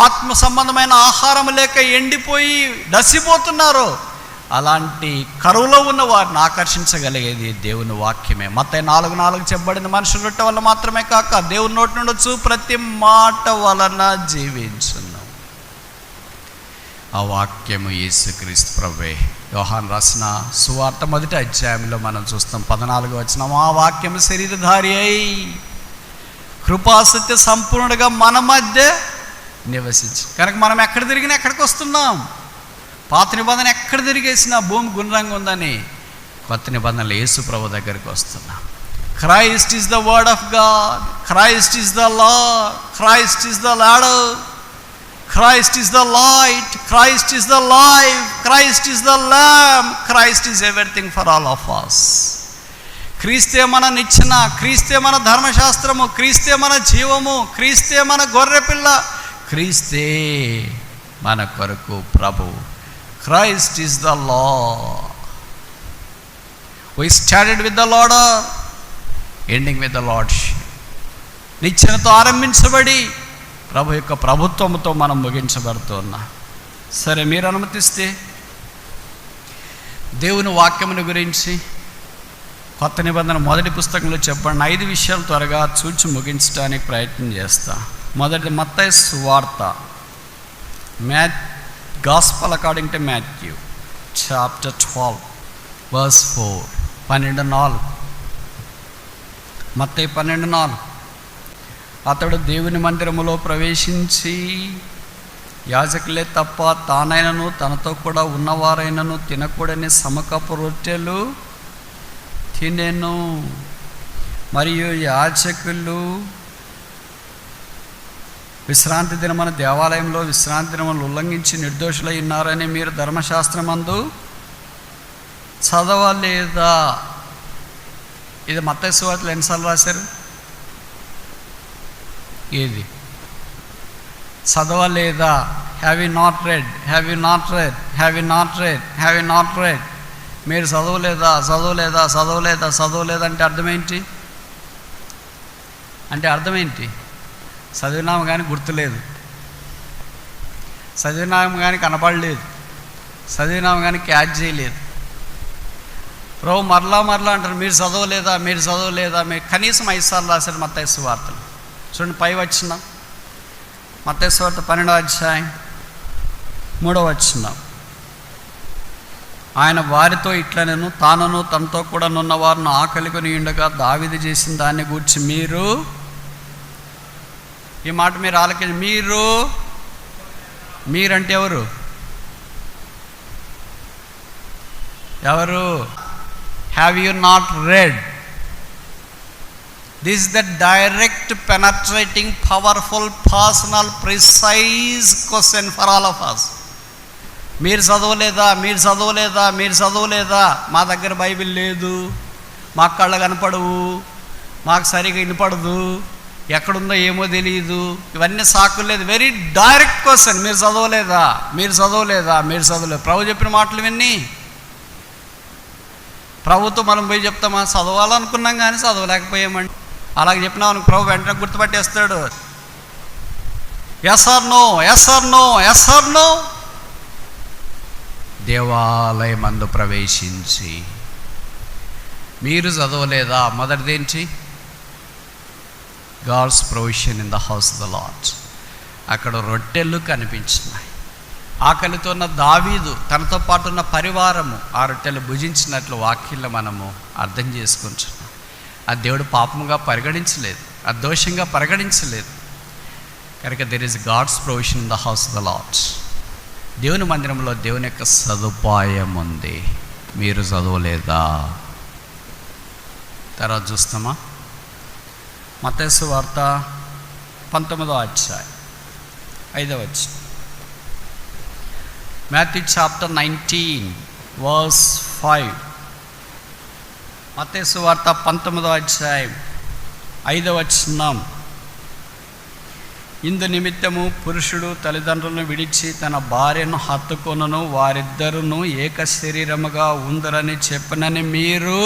Speaker 1: ఆత్మ సంబంధమైన ఆహారం లేక ఎండిపోయి డసిపోతున్నారో అలాంటి కరువులో ఉన్న వారిని ఆకర్షించగలిగేది దేవుని వాక్యమే. మత్తయి 4:4 చెప్పబడింది, మనుషుల రొట్టె వల్ల మాత్రమే కాక దేవుని నోటి నుండి వచ్చు ప్రతి మాట వలన జీవించును. ఆ వాక్యము యేసుక్రీస్తు ప్రభువే. యోహాను రాసిన సువార్త 1వ అధ్యాయంలో మనం చూస్తాం 14వ వచనం, ఆ వాక్యము శరీరధారి అయి కృపాసత్య సంపూర్ణుడిగా మన మధ్య నివసించి. కనుక మనం ఎక్కడ తిరిగినా ఎక్కడికి వస్తున్నాం? పాత నిబంధన ఎక్కడ తిరిగేసినా భూమి గుండ్రంగా ఉందని కొత్త నిబంధనలు యేసు ప్రభు దగ్గరికి వస్తున్నాం. Christ is the word of God, Christ is the law, Christ is the ladder, Christ is the light, Christ is the life, Christ is the lamp, Christ is everything for all of us. క్రీస్తే మన నిచ్చెన, క్రీస్తే మన ధర్మశాస్త్రము, క్రీస్తే మన జీవము, క్రీస్తే మన గొర్రెపిల్ల, క్రీస్తే మన కొరకు ప్రభు. Christ is the law. We started with the Lord, ending with the Lordship. నిచ్చెనతో ఆరంభించబడి ప్రభు యొక్క ప్రభుత్వంతో మనం ముగించబడుతున్నాం. సరే, మీరు అనుమతిస్తే దేవుని వాక్యముని గురించి కొత్త నిబంధన మొదటి పుస్తకంలో చెప్పండి 5 విషయాలు త్వరగా చూచి ముగించడానికి ప్రయత్నం చేస్తా. మొదటి మత్తయి సువార్త, gospel according to Matthew chapter 12 verse 4, 12:4. మత్తయి 12:4. అతడు దేవుని మందిరములో ప్రవేశించి యాజకులే తప్ప తానైనను తనతో కూడా ఉన్నవారైనను తినకూడని సమకపు రొట్టెలు తినెను. మరియు యాజకులు విశ్రాంతి దినమున దేవాలయంలో విశ్రాంతి దినమును ఉల్లంఘించి నిర్దోషులై ఉన్నారని మీరు ధర్మశాస్త్రమందు చదవలేదా? ఇది మత్తయి సువార్తలో ఎన్నిసార్లు రాశారు? ఏది చదవలేదా? Have you not read, have you not read, have you not read, have you not read. మీరు చదవలేదా, చదవలేదా, చదవలేదా, చదవలేదా అంటే అర్థమేంటి? చదివినాము కానీ గుర్తులేదు, చదివినాము కానీ కనపడలేదు, చదివినాము కానీ క్యాచ్ చేయలేదు. ప్రభు మరలా అంటారు, మీరు చదవలేదా, మీరు చదవలేదా. మీరు కనీసం 5 సార్లు రాశారు మత్తయి సువార్తలు. చూడండి, పై వచనం, మత్తయి సువార్త 12వ అధ్యాయం 3వ వచనం. ఆయన వారితో ఇట్లనెను, తానును తనతో కూడా నున్న వారిని ఆకలికొని ఉండగా దావీదు చేసిన దాన్ని గూర్చి మీరు, ఈ మాట మీరు ఆలకించి, మీరంటే ఎవరు? Have you not red? This is the direct penetrating powerful personal precise question for all of us. మీరు చదవలేదా, మీరు చదవలేదా, మీరు చదవలేదా. మా దగ్గర బైబిల్ లేదు, మాకు కళ్ళ కనపడవు, మాకు సరిగా వినపడదు, ఎక్కడుందో ఏమో తెలియదు, ఇవన్నీ సాకులు లేదు. Very direct question. మీరు చదవలేదా, మీరు చదవలేదా, మీరు చదవలేదు. ప్రభు చెప్పిన మాటలు విన్ని ప్రభుత్వం మనం పోయి చెప్తామా? చదవాలనుకున్నాం కానీ చదవలేకపోయామండి. అలాగే చెప్పినా మనకు ప్రభు వెంటనే గుర్తుపట్టేస్తాడు. Yes or no, yes or no, yes or no. దేవాలయమందు ప్రవేశించి మీరు చదవలేదా? మొదటిదేంటి? God's provision in the house of the lord. అక్కడ రొట్టెలు కనిపించినాయి. ఆకలితో ఉన్న దావీదు తనతో పాటు ఉన్న పరివారము ఆ రొట్టెలు భుజించినట్లు వాక్యంలో మనము అర్థం చేసుకుంటున్నాం. ఆ దేవుడు పాపముగా పరిగణించలేదు, ఆ దోషంగా పరిగణించలేదు. కనుక there is God's provision in the house of the lord. దేవుని మందిరంలో దేవుని యొక్క సదుపాయం ఉంది. మీరు చదవలేదా? తర్వాత చూస్తామా? మత్తయి సువార్త 19వ అధ్యాయం 5వ వచనం. Matthew chapter 19 verse 5. మత్తయి సువార్త 19వ అధ్యాయం 5వ వచనం. ఇందు నిమిత్తము పురుషుడు తల్లిదండ్రులను విడిచి తన భార్యను హత్తుకొనును, వారిద్దరును ఏక శరీరముగా ఉందరని చెప్పనని మీరు,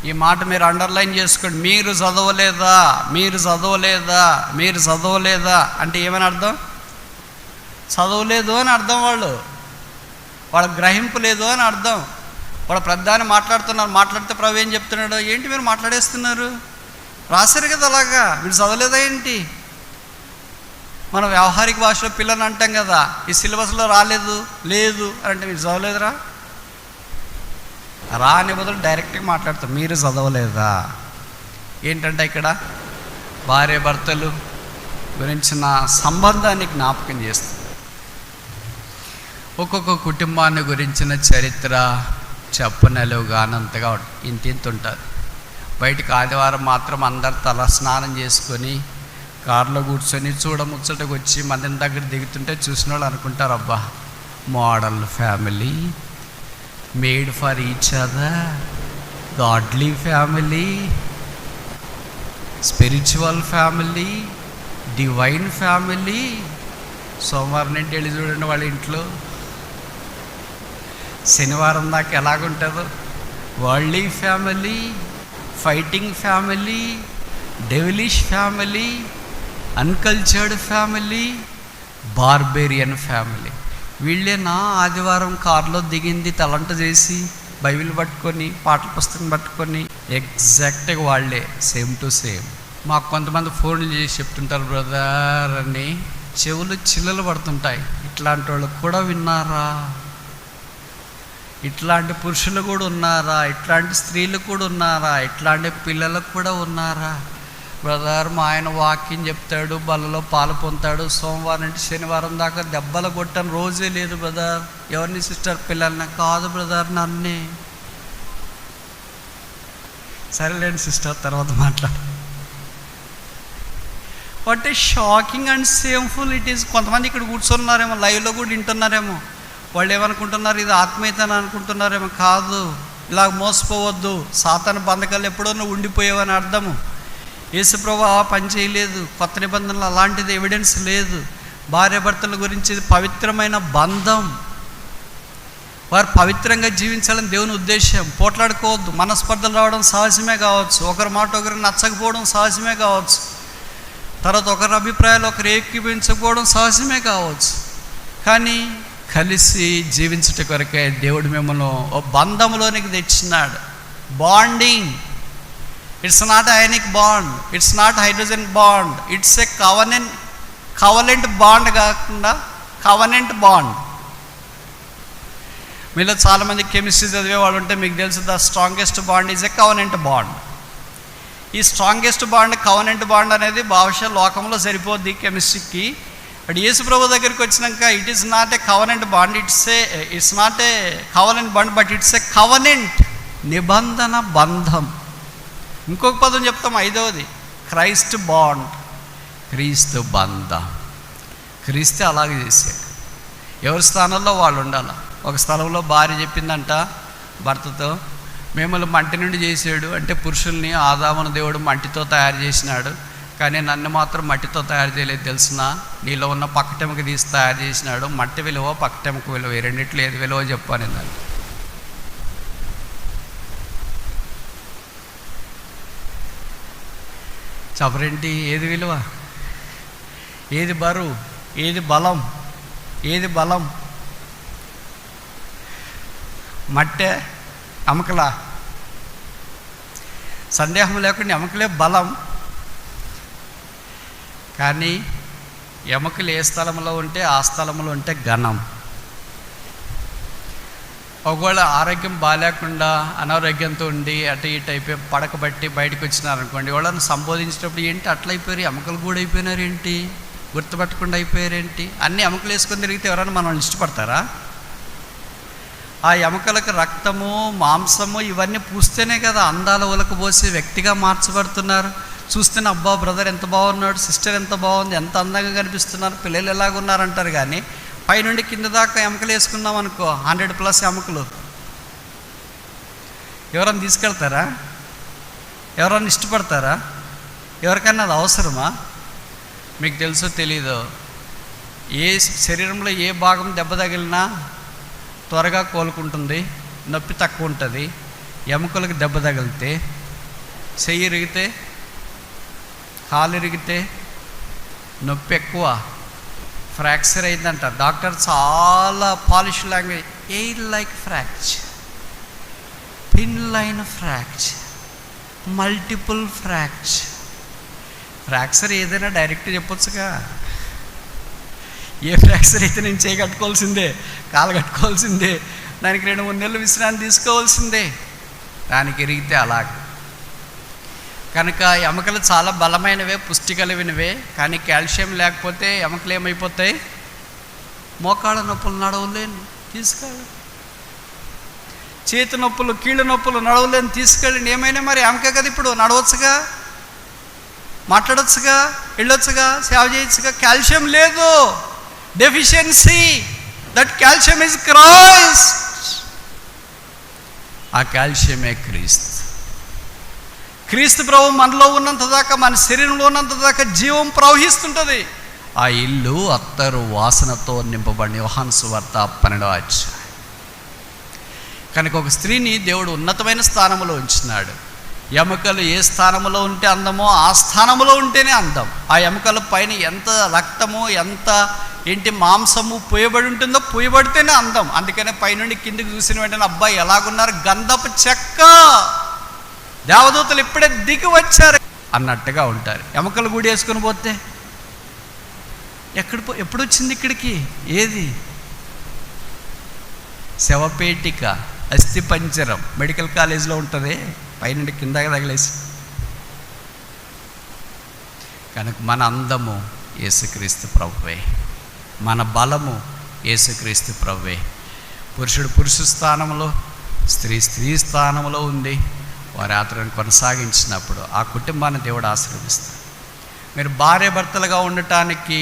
Speaker 1: ఈ మాట మీరు అండర్లైన్ చేసుకోండి. మీరు చదవలేదా, మీరు చదవలేదా, మీరు చదవలేదా అంటే ఏమని అర్థం? చదవలేదు అని అర్థం. వాళ్ళ గ్రహింపు లేదు అని అర్థం. వాళ్ళ ప్రధాని మాట్లాడితే ప్రభు ఏం చెప్తున్నాడు? ఏంటి మీరు మాట్లాడేస్తున్నారు? రాశారు కదా అలాగా, మీరు చదవలేదా ఏంటి? మనం వ్యవహారిక భాషలో పిల్లలు అంటాం కదా, ఈ సిలబస్లో రాలేదు లేదు అంటే మీరు చదవలేదురా. రాని బదులు డైరెక్ట్గా మాట్లాడతాం, మీరు చదవలేదా. ఏంటంటే ఇక్కడ భార్య భర్తలు గురించిన సంబంధాన్ని జ్ఞాపకం చేస్తుంది. ఒక్కొక్క కుటుంబాన్ని గురించిన చరిత్ర చెప్పనలేవు కానంతగా ఇంత ఉంటుంది. బయటికి ఆదివారం మాత్రం అందరు తల స్నానం చేసుకొని కారులో కూర్చొని చూడముచ్చటకు వచ్చి మందిని దగ్గర దిగుతుంటే చూసిన వాళ్ళు అనుకుంటారు, అబ్బా model family, made for each other, godly family, spiritual family, divine family. సోమవారం నుండి వెళ్ళి చూడండి వాళ్ళ ఇంట్లో శనివారం దాకా ఎలాగుంటుందో. Worldly family, fighting family, devilish family, uncultured family, barbarian family. వీళ్ళేనా ఆదివారం కారులో దిగింది తలంట చేసి బైబిల్ పట్టుకొని పాటల పుస్తకం పట్టుకొని? ఎగ్జాక్ట్గా వాళ్ళే, సేమ్ టు సేమ్. మాకు కొంతమంది ఫోన్లు చేసి చెప్తుంటారు, బ్రదర్ అని చెవులు చిల్లలు పడుతుంటాయి. ఇట్లాంటి వాళ్ళు కూడా విన్నారా? ఇట్లాంటి పురుషులు కూడా ఉన్నారా? ఇట్లాంటి స్త్రీలు కూడా ఉన్నారా? ఇట్లాంటి పిల్లలకు కూడా ఉన్నారా? బ్రదర్ మా ఆయన వాక్యం చెప్తాడు, బలలో పాలు పొందుతాడు, సోమవారం నుండి శనివారం దాకా దెబ్బలు కొట్టని రోజే లేదు బ్రదర్. ఎవరిని సిస్టర్? పిల్లల్ని. కాదు బ్రదర్, నన్నే. సరేలేండి సిస్టర్, తర్వాత మాట్లాడు. What a shocking and shameful it is. కొంతమంది ఇక్కడ కూర్చున్నారేమో, లైవ్లో కూడా వింటున్నారేమో. వాళ్ళు ఏమనుకుంటున్నారు? ఇది ఆత్మీయతని అనుకుంటున్నారేమో. కాదు, ఇలా మోసపోవద్దు. సాతాను బంధకాలు ఎప్పుడో నువ్వు ఉండిపోయావని అర్థము. యేసుప్రభు ఆ పని చేయలేదు. కొత్త నిబంధనలు అలాంటిది ఎవిడెన్స్ లేదు. భార్యాభర్తల గురించి పవిత్రమైన బంధం, వారు పవిత్రంగా జీవించాలని దేవుని ఉద్దేశం. పోట్లాడుకోవద్దు. మనస్పర్ధలు రావడం సహజమే కావచ్చు, ఒకరి మాట ఒకరికి నచ్చకపోవడం సహజమే కావచ్చు, తర్వాత ఒకరి అభిప్రాయాలు ఒకరు ఏకీభవించకపోవడం సహజమే కావచ్చు. కానీ కలిసి జీవించుట కొరకే దేవుడు మిమ్మల్ని ఓ బంధంలోనికి తెచ్చినాడు. Bonding. It's not ionic bond, it's not hydrogen bond, it's a covalent bond కాకుండా కవనెంట్ బాండ్. మీలో చాలామంది కెమిస్ట్రీ చదివే వాళ్ళు ఉంటే మీకు తెలుసు, the strongest bond is a covenant bond. ఈ స్ట్రాంగెస్ట్ బాండ్, కవనెంట్ బాండ్ అనేది బహుశా లోకంలో సరిపోద్ది కెమిస్ట్రీకి. బట్ యేసు ప్రభు దగ్గరికి వచ్చినాక it is not a covenant bond, it's not a covenant bond, but it's a covenant, నిబంధన బంధం. ఇంకొక పదం చెప్తాం, ఐదవది క్రైస్ట్ బాండ్, క్రీస్తు బంధం. క్రీస్తే అలాగే చేశాడు. ఎవరి స్థానంలో వాళ్ళు ఉండాలి. ఒక స్థలంలో భార్య చెప్పిందంట భర్తతో, మిమ్మల్ని మంటి నుండి చేసాడు, అంటే పురుషుల్ని ఆదామును దేవుడు మట్టితో తయారు చేసినాడు, కానీ నన్ను మాత్రం మట్టితో తయారు చేయలేదు తెలుసునా, నీలో ఉన్న పక్కటెముక తీసి తయారు చేసినాడు. మట్టి విలువ, పక్కటెముక విలువ, ఈ రెండిట్లో ఏది విలువ చెప్పాను దాన్ని. చెప్పరేంటి? ఏది విలువ, ఏది బరువు, ఏది బలం, ఏది బలం? మట్టే, ఎముకలా? సందేహం లేకుండా ఎముకలే బలం. కానీ ఎముకలు ఏ స్థలంలో ఉంటే ఆ స్థలంలో ఉంటే ఘనం. ఒకవేళ ఆరోగ్యం బాగాలేకుండా అనారోగ్యంతో ఉండి అటు ఇటు అయిపోయి పడకబట్టి బయటకు వచ్చినారనుకోండి, వాళ్ళని సంబోధించేటప్పుడు ఏంటి అట్లా అయిపోయారు, ఎముకలు కూడా అయిపోయినారు ఏంటి, గుర్తుపట్టకుండా అయిపోయారేంటి? అన్ని ఎముకలు వేసుకొని తిరిగితే ఎవరైనా మనల్ని ఇష్టపడతారా? ఆ ఎముకలకు రక్తము, మాంసము ఇవన్నీ పూస్తేనే కదా అందాల ఉలకబోసి వ్యక్తిగా మార్చబడుతున్నారు. చూస్తేనే అబ్బా బ్రదర్ ఎంత బాగున్నాడు, సిస్టర్ ఎంత బాగుంది, ఎంత అందంగా కనిపిస్తున్నారు, పిల్లలు ఎలాగున్నారంటారు. కానీ పైనుండి కింద దాకా ఎముకలు వేసుకున్నాం అనుకో, 100+ ఎముకలు, ఎవరన్నా తీసుకెళ్తారా? ఎవరన్నా ఇష్టపడతారా? ఎవరికైనా అది అవసరమా? మీకు తెలుసో తెలీదో, ఏ శరీరంలో ఏ భాగం దెబ్బ తగిలినా త్వరగా కోలుకుంటుంది, నొప్పి తక్కువ ఉంటుంది. ఎముకలకు దెబ్బ తగిలితే, చెయ్యి ఇరిగితే, కాలు ఇరిగితే నొప్పి ఎక్కువ. ఫ్రాక్చర్ అయిందంట, డాక్టర్ చాలా polish language, air like fracture, pin line fracture, multiple fracture. Fracture ఏదైనా డైరెక్ట్ చెప్పొచ్చుగా. ఏ ఫ్రాక్చర్ అయితే నేను చేయి కట్టుకోవాల్సిందే, కాలు కట్టుకోవాల్సిందే, దానికి 2-3 నెలలు విశ్రాంతి తీసుకోవాల్సిందే. దానికి ఇరిగితే అలాగ. కనుక ఎముకలు చాలా బలమైనవే, పుష్టి కలిగినవే. కానీ కాల్షియం లేకపోతే ఎముకలు ఏమైపోతాయి? మోకాళ్ళ నొప్పులు, నడవలేను తీసుకెళ్ళి, చేతి నొప్పులు, కీళ్ళ నొప్పులు, నడవలేని తీసుకెళ్ళండి. ఏమైనా మరి ఎముక కదా, ఇప్పుడు నడవచ్చుగా, మాట్లాడొచ్చుగా, వెళ్ళొచ్చుగా, సేవ చేయొచ్చుగా. కాల్షియం లేదు, deficiency. That calcium is Christ. ఆ కాల్షియమే క్రీస్తు. క్రీస్తు ప్రభు మనలో ఉన్నంత దాకా, మన శరీరంలో ఉన్నంత దాకా జీవం ప్రవహిస్తుంటుంది. ఆ ఇల్లు అత్తరు వాసనతో నింపబడిన యోహాను సువార్త 12వ అధ్యాయం. కనుక ఒక స్త్రీని దేవుడు ఉన్నతమైన స్థానంలో ఉంచినాడు. ఎముకలు ఏ స్థానంలో ఉంటే అందమో ఆ స్థానంలో ఉంటేనే అందం. ఆ ఎముకల పైన ఎంత రక్తము, ఎంత మాంసము పోయబడి ఉంటుందో పోయబడితేనే అందం. అందుకనే పైనుండి కిందికి చూసిన వెంటనే అబ్బాయి ఎలాగున్నారు, గంధపు చెక్క, దేవదూతలు ఇప్పుడే దిగి వచ్చారు అన్నట్టుగా ఉంటారు. ఎముకలు గుడి వేసుకొని పోతే ఎప్పుడు వచ్చింది ఇక్కడికి? ఏది? శవపేటిక, అస్థి పంజరం మెడికల్ కాలేజీలో ఉంటుంది, పైనుండి కిందకి తగిలేసి. కనుక మన అందము యేసుక్రీస్తు ప్రభువే, మన బలము యేసుక్రీస్తు ప్రభువే. పురుషుడు పురుష స్థానంలో, స్త్రీ స్త్రీ స్థానంలో ఉంది. వారి యాత్రను కొనసాగించినప్పుడు ఆ కుటుంబాన్ని దేవుడు ఆశీర్వదిస్తాడు. మీరు భార్య భర్తలుగా ఉండటానికి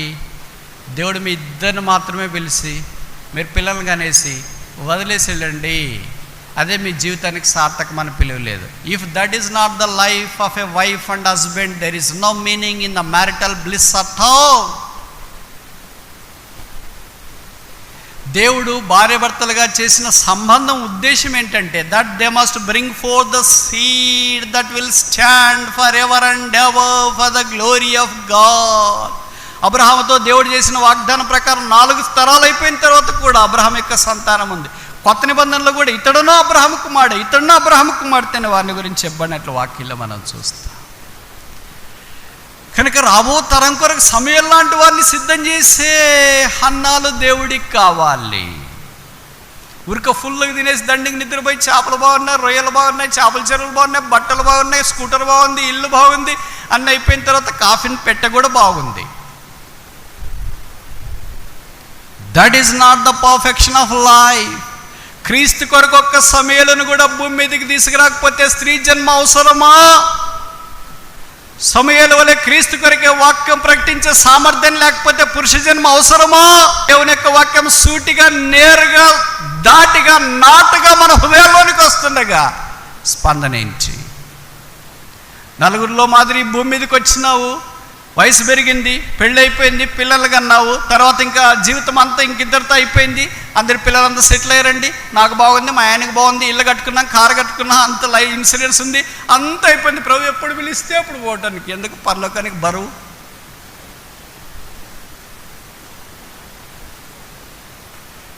Speaker 1: దేవుడు మీ ఇద్దరిని మాత్రమే పిలిచి మీరు పిల్లల్ని కనేసి వదిలేసి వెళ్ళండి, అదే మీ జీవితానికి సార్థకమైన పిలువలేదు. If that is not the life of a wife and husband, there is no meaning in the marital bliss at all. దేవుడు భార్యాభర్తలుగా చేసిన సంబంధం ఉద్దేశం ఏంటంటే that they must bring forth the seed that will stand for ever and ever for the glory of God. అబ్రహాముతో దేవుడు చేసిన వాగ్దానం ప్రకారం 4 తరాలు అయిపోయిన తర్వాత కూడా అబ్రహాం యొక్క సంతానం ఉంది. కొత్త నిబంధనలో కూడా ఇతడునో అబ్రహాము కుమారుడు, ఇతడునో అబ్రహాము కుమార్తెని వారిని గురించి చెప్పబడినట్లు వాక్యంలో మనం చూస్తాం. కనుక రాబో తరం కొరకు సమయం లాంటి వారిని సిద్ధం చేసే హన్నాలు దేవుడికి కావాలి. ఉరిక ఫుల్గా తినేసి దండికి నిద్రపోయి చేపలు బాగున్నాయి, రొయ్యలు బాగున్నాయి, చేపల చెరువులు బాగున్నాయి, బట్టలు బాగున్నాయి, స్కూటర్ బాగుంది, ఇల్లు బాగుంది అన్నీ అయిపోయిన తర్వాత కాఫీని పెట్ట కూడా బాగుంది. That is not the perfection of life. క్రీస్తు కొరకు ఒక్క సమయాలను కూడా భూమి మీదకి తీసుకురాకపోతే స్త్రీ జన్మ అవసరమా? సమయాల వల్ల క్రీస్తు కొరకే వాక్యం ప్రకటించే సామర్థ్యం లేకపోతే పురుష జన్మ అవసరమా? దేవుని యొక్క వాక్యం సూటిగా, నేరుగా, దాటిగా, నాటుగా మన హృదయంలోనికి వస్తుండగా స్పందన ఏంటి? నలుగురిలో మాదిరి భూమి మీదకి వచ్చినావు, వయసు పెరిగింది, పెళ్ళి అయిపోయింది, పిల్లలు కన్నావు, తర్వాత ఇంకా జీవితం అంతా ఇంకిద్దరితో అయిపోయింది, అందరి పిల్లలంతా సెటిల్ అయ్యారండి, నాకు బాగుంది, మా ఆయనకు బాగుంది, ఇల్లు కట్టుకున్నాం, కారు కట్టుకున్నాం, అంత లైఫ్ ఇన్సూరెన్స్ ఉంది, అంత అయిపోయింది. ప్రభు ఎప్పుడు పిలిస్తే అప్పుడు పోవటానికి, ఎందుకు పరలోకానికి బరువు?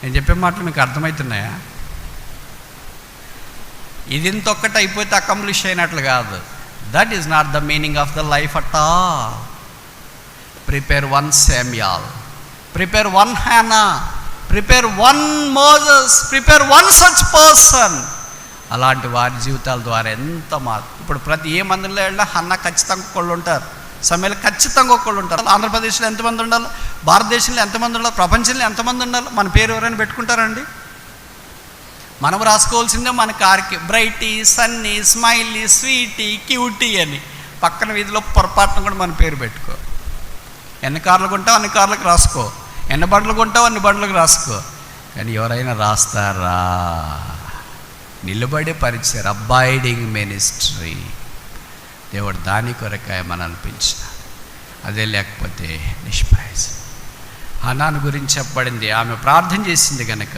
Speaker 1: నేను చెప్పే మాటలు మీకు అర్థమవుతున్నాయా? ఇది ఇంతొక్కటి అయిపోతే అకంప్లిష్ అయినట్లు కాదు. That is not the meaning of the life at all. Prepare one Samuel, prepare one Hannah, prepare one Moses, prepare one such person. అలాంటి వారి జీవితాల ద్వారా ఎంత మార్పు. ఇప్పుడు ప్రతి ఏ మందిలో వెళ్ళినా హన్న ఖచ్చితంగా ఒకళ్ళు ఉంటారు, సమయంలో ఖచ్చితంగా ఒకళ్ళు ఉంటారు. ఆంధ్రప్రదేశ్లో ఎంతమంది ఉండాలి, భారతదేశంలో ఎంతమంది ఉండాలి, ప్రపంచంలో ఎంతమంది ఉండాలి? మన పేరు ఎవరైనా పెట్టుకుంటారండి? మనం రాసుకోవాల్సిందే మన కార్కి బ్రైటీ, సన్నీ, స్మైలీ, స్వీటీ, క్యూటీ అని. పక్కన వీధిలో పొరపాటును కూడా మన పేరు పెట్టుకో. ఎన్ని కార్లు కొంటావు అన్ని కార్లకు రాసుకో, ఎన్ని బండ్లు కొంటావు అన్ని బండ్లకు రాసుకో. కానీ ఎవరైనా రాస్తారా? నిలబడే పరిచయం, అబాయిడింగ్ మినిస్ట్రీ. దేవుడు దాని కొరకాయ మనం అనిపించిన, అదే లేకపోతే నిష్ప్రయోజనం. హన్నాను గురించి చెప్పబడింది, ఆమె ప్రార్థన చేసింది కనుక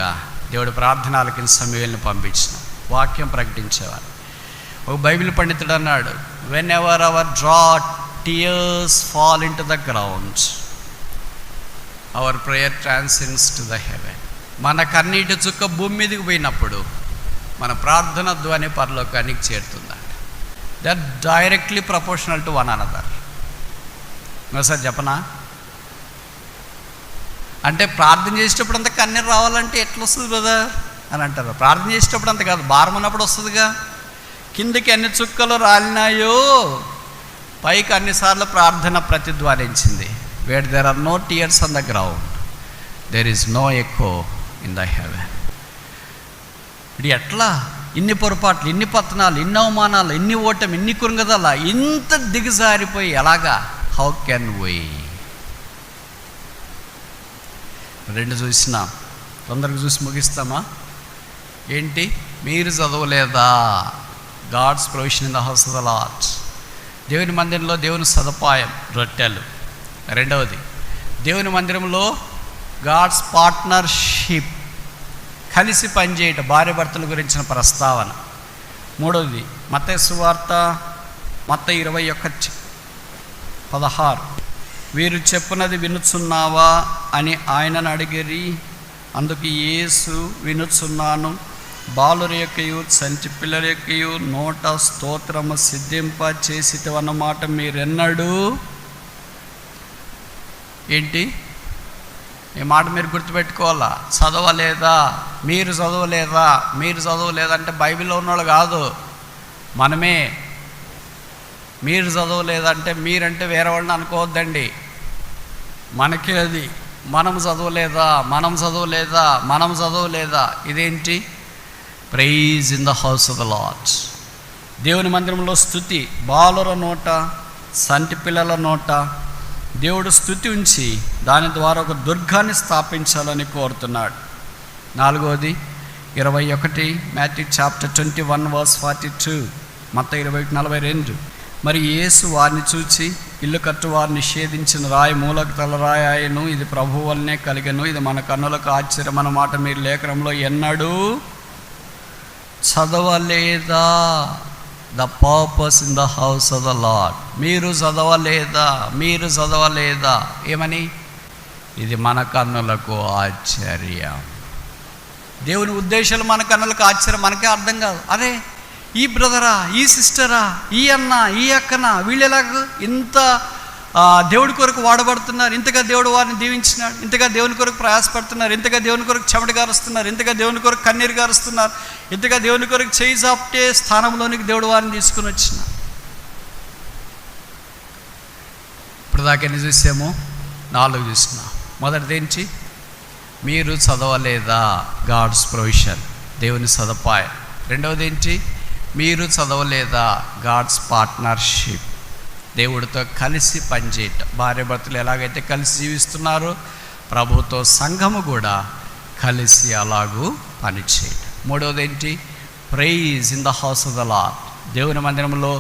Speaker 1: దేవుడు ప్రార్థనలకి సమయాలను పంపించిన వాక్యం ప్రకటించేవారు. ఒక బైబిల్ పండితుడు అన్నాడు, whenever our tears fall into the ground, our prayer transcends to the heaven. మన కన్నీటి చుక్క భూమి మీదకి పోయినప్పుడు మన ప్రార్థన ధ్వని పరలోకానికి చేరుతుందంట. They are directly proportional to one another. ఒకసారి చెప్పనా? అంటే ప్రార్థన చేసేటప్పుడు అంత కన్నీరు రావాలంటే ఎట్లా వస్తుంది బ్రదర్ అని అంటారు. ప్రార్థన చేసేటప్పుడు అంత కాదు, భారం ఉన్నప్పుడు వస్తుందిగా. కిందకి ఎన్ని చుక్కలు రాలినాయో పైకి అన్నిసార్లు ప్రార్థన ప్రతిధ్వనించింది. Where there are no tears on the ground, there is no echo in the heaven. ఇది ఎట్లా? ఇన్ని పొరపాట్లు, ఇన్ని పతనాలు, ఇన్ని అవమానాలు, ఇన్ని ఓటమి, ఇన్ని కురుంగదల, ఇంత దిగజారిపోయి ఎలాగా? How can why? 2 చూసినా తొందరగా చూసి ముగిస్తామా? ఏంటి? మీరు చదవలేదా? God's provision in the house of the lord. దేవుని మందిరంలో దేవుని సదుపాయం, రొట్టెలు. 2వది, దేవుని మందిరంలో గాడ్స్ పార్ట్నర్షిప్, కలిసి పనిచేయటం, భార్య భర్తల గురించిన ప్రస్తావన. మూడవది మత్తయి సువార్త మత్తయి 21:16. వీరు చెప్పునది వినుచున్నావా అని ఆయనను అడిగిరి. అందుకు యేసు, వినుచున్నాను. బాలుర యొక్కయు చంటి పిల్లల యొక్కయు నోట స్తోత్రము సిద్ధింప చేసిటవన్నమాట మీరెన్నడూ ఏంటి? ఈ మాట మీరు గుర్తుపెట్టుకోవాలా. చదవలేదా? మీరు చదవలేదా? మీరు చదవలేదంటే బైబిల్లో ఉన్నవాళ్ళు కాదు, మనమే. మీరు చదవలేదంటే మీరంటే వేరే వాళ్ళని అనుకోవద్దండి, మనకే అది. మనం చదవలేదా? మనం చదవలేదా? మనం చదవలేదా? ఇదేంటి? Praise in the house of the lord. దేవుని మందిరంలో స్తుతి బాలుర నోట, సంటి పిల్లల నోట దేవుడు స్తుతి ఉంచి దాని ద్వారా ఒక దుర్గాన్ని స్థాపించాలని కోరుతున్నాడు. నాలుగవది 21 మాథ్యూ చాప్టర్ 21:42, మత్తయి 21:42. మరి యేసు వారిని చూచి, ఇల్లు కట్టు వారిని నిషేధించిన రాయి మూలకు తలరాయి ఆయను, ఇది ప్రభువు వల్లనే కలిగను, ఇది మన కన్నులకు ఆశ్చర్యం అన్నమాట మీరు లేఖనంలో ఎన్నడూ చదవలేదా? The purpose in the house of the lord. మీరు చదవలేదా? మీరు చదవలేదా? ఏమని? ఇది మన కన్నులకు ఆశ్చర్యం. దేవుని ఉద్దేశాలు మన కన్నులకు ఆశ్చర్యం. మనకే అర్థం కాదు. అరే, ఈ బ్రదరా, ఈ సిస్టరా, ఈ అన్న, ఈ అక్కన, వీళ్ళు ఎలాగ ఇంత దేవుడి కొరకు వాడబడుతున్నారు, ఇంతగా దేవుడు వారిని దీవించినాడు, ఇంతగా దేవుని కొరకు ప్రయాసపడుతున్నారు, ఇంతగా దేవుని కొరకు చెమట గారుస్తున్నారు, ఇంతగా దేవుని కొరకు కన్నీరు గారుస్తున్నారు, ఇంతగా దేవుని కొరకు చేయి చాపితే స్థానంలోనికి దేవుడు వారిని తీసుకుని వచ్చిన. ఇప్పుడు దాకా ఎన్ని చూసాము? 4 చూసినా. మొదటిది ఏంటి? మీరు చదవలేదా? గాడ్స్ ప్రొవిజన్, దేవుని సదుపాయం. రెండవది ఏంటి? మీరు చదవలేదా? గాడ్స్ పార్ట్నర్షిప్, దేవుడితో కలిసి పనిచేయటం. భార్య భర్తలు ఎలాగైతే కలిసి జీవిస్తున్నారో ప్రభుతో సంఘము కూడా కలిసి అలాగూ పనిచేయటం. మూడవది ఏంటి? Praise in the house of the lord. దేవుని మందిరంలో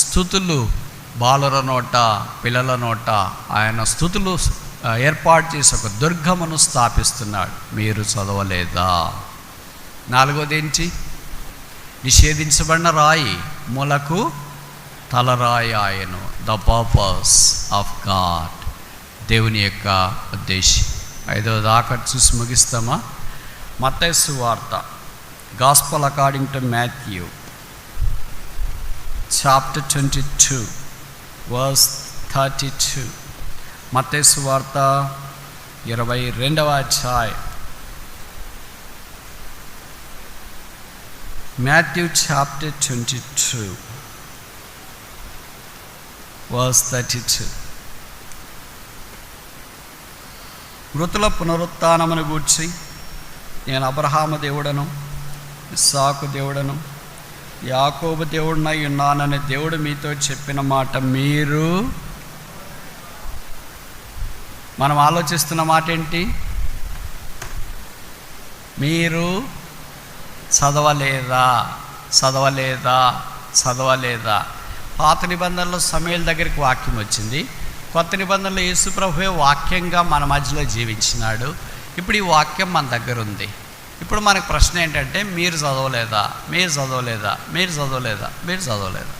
Speaker 1: స్తుతులు బాలుర నోట, పిల్లల నోట ఆయన స్తుతులు ఏర్పాటు చేసి ఒక దుర్గమును స్థాపిస్తున్నాడు. మీరు చదవలేదా? నాలుగవది ఏంటి? నిషేధించబడిన రాయి మూలకు తలరాయి ఆయను, ద పర్పస్ ఆఫ్ గాడ్, దేవుని యొక్క ఉద్దేశం. 5వ దాకా చూసి ముగిస్తామా? మత్తయి సువార్త, gospel according to Matthew chapter 22:32. మత్తయి సువార్త 22వ అధ్యాయం. Matthew chapter 22:32. మృతుల పునరుత్థానమును గూర్చి నేను అబ్రహాము దేవుడను, ఇస్సాకు దేవుడను, యాకోబు దేవుడినై ఉన్నానని దేవుడు మీతో చెప్పిన మాట మీరు. మనం ఆలోచిస్తున్న మాట ఏంటి? మీరు చదవలేదా? చదవలేదా? చదవలేదా? పాత నిబంధనలో సమూయేలు దగ్గరికి వాక్యం వచ్చింది. కొత్త నిబంధనలో యేసు ప్రభువే వాక్యంగా మన మధ్యలో జీవించినాడు. ఇప్పుడు ఈ వాక్యం మన దగ్గర ఉంది. ఇప్పుడు మనకు ప్రశ్న ఏంటంటే, మీరు చదవలేదా? మీరు చదవలేదా? మీరు చదవలేదా? మీరు చదవలేదా?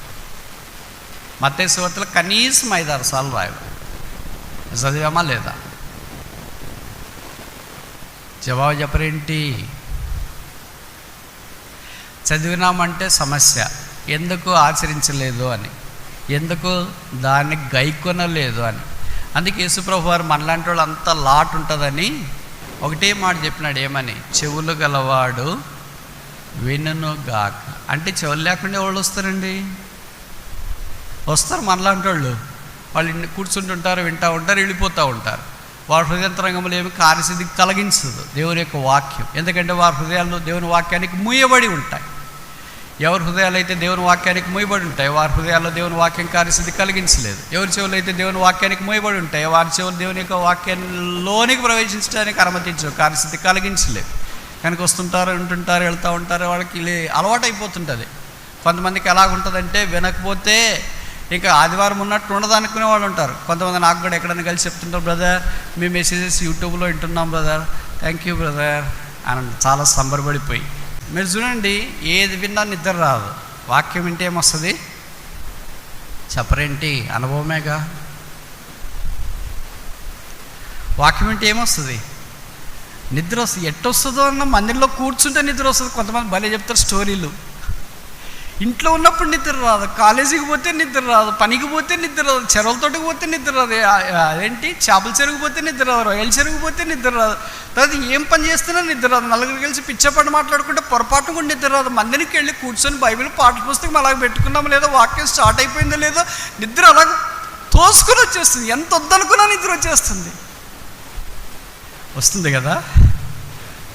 Speaker 1: మత్తయి సువార్తలో కనీసం 5-6 సార్లు రాయవు. చదివామా లేదా? జవాబు చెప్పరేంటి? చదివినామంటే సమస్య. ఎందుకు ఆచరించలేదు అని, ఎందుకు దాన్ని గైకొనలేదు అని. అందుకే యేసుప్రభు వారు మనలాంటి వాళ్ళు అంత లాట్ ఉంటుందని ఒకటే మాట చెప్పినాడు. ఏమని? చెవులు గలవాడు వినును గాక. అంటే చెవులు లేకుండా వాళ్ళు వస్తారండి? వస్తారు మనలాంటి వాళ్ళు. వాళ్ళు కూర్చుంటుంటారు, వింటూ ఉంటారు, వెళ్ళిపోతూ ఉంటారు. వారి హృదయంతరంగంలో ఏమి కార్యసిద్ధికి కలిగించదు దేవుని యొక్క వాక్యం. ఎందుకంటే వారి హృదయాల్లో దేవుని వాక్యానికి మూయబడి ఉంటాయి. ఎవరి హృదయాలు అయితే దేవుని వాక్యానికి మూయబడి ఉంటాయి వారి హృదయాల్లో దేవుని వాక్యం కార్యసిద్ధి కలిగించలేదు. ఎవరి చెవులు అయితే దేవుని వాక్యానికి మూయబడి ఉంటాయి వారి చెవులు దేవుని యొక్క వాక్యంలోనికి ప్రవేశించడానికి అనుమతించవు, కార్యసిద్ధి కలిగించలేదు. కనుక వస్తుంటారు, వింటుంటారు, వెళ్తూ ఉంటారు. వాళ్ళకి అలవాటు అయిపోతుంటుంది. కొంతమందికి ఎలాగుంటుందంటే, వినకపోతే ఇంకా ఆదివారం ఉన్నట్టు ఉండదనుకునే వాళ్ళు ఉంటారు. కొంతమంది నాకు కూడా ఎక్కడైనా కలిసి చెప్తుంటారు, బ్రదర్ మీ మెసేజెస్ యూట్యూబ్లో వింటున్నాం బ్రదర్, థ్యాంక్ యూ బ్రదర్ అని చాలా సంబరపడిపోయి. మీరు చూడండి, ఏది విన్నా నిద్ర రాదు. వాక్యం వింటే ఏమొస్తుంది? చెప్పరేంటి? అనుభవమేగా. వాక్యం వింటే ఏమొస్తుంది? నిద్ర వస్తుంది. ఎట్టొస్తుందో అన్న మందిరంలో కూర్చుంటే నిద్ర వస్తుంది. కొంతమంది భలే చెప్తారు స్టోరీలు. ఇంట్లో ఉన్నప్పుడు నిద్ర రాదు, కాలేజీకి పోతే నిద్ర రాదు, పనికి పోతే నిద్ర రాదు, చెరువులతోటికి పోతే నిద్ర రాదు, అదేంటి చేపల చెరుకు పోతే నిద్ర రాదు, రొయ్యల చెరుకు పోతే నిద్ర రాదు, తర్వాత ఏం పని చేస్తున్నా నిద్ర రాదు, నలుగురు కలిసి పిచ్చపడి మాట్లాడుకుంటే పొరపాటును కూడా నిద్ర రాదు. మందిరికి వెళ్ళి కూర్చొని బైబిల్ పాఠ్య పుస్తకం అలాగ పెట్టుకున్నామో లేదో, వాక్యం స్టార్ట్ అయిపోయిందో లేదో, నిద్ర అలాగ తోసుకొని వచ్చేస్తుంది. ఎంత వద్దనుకున్నా నిద్ర వచ్చేస్తుంది. వస్తుంది కదా.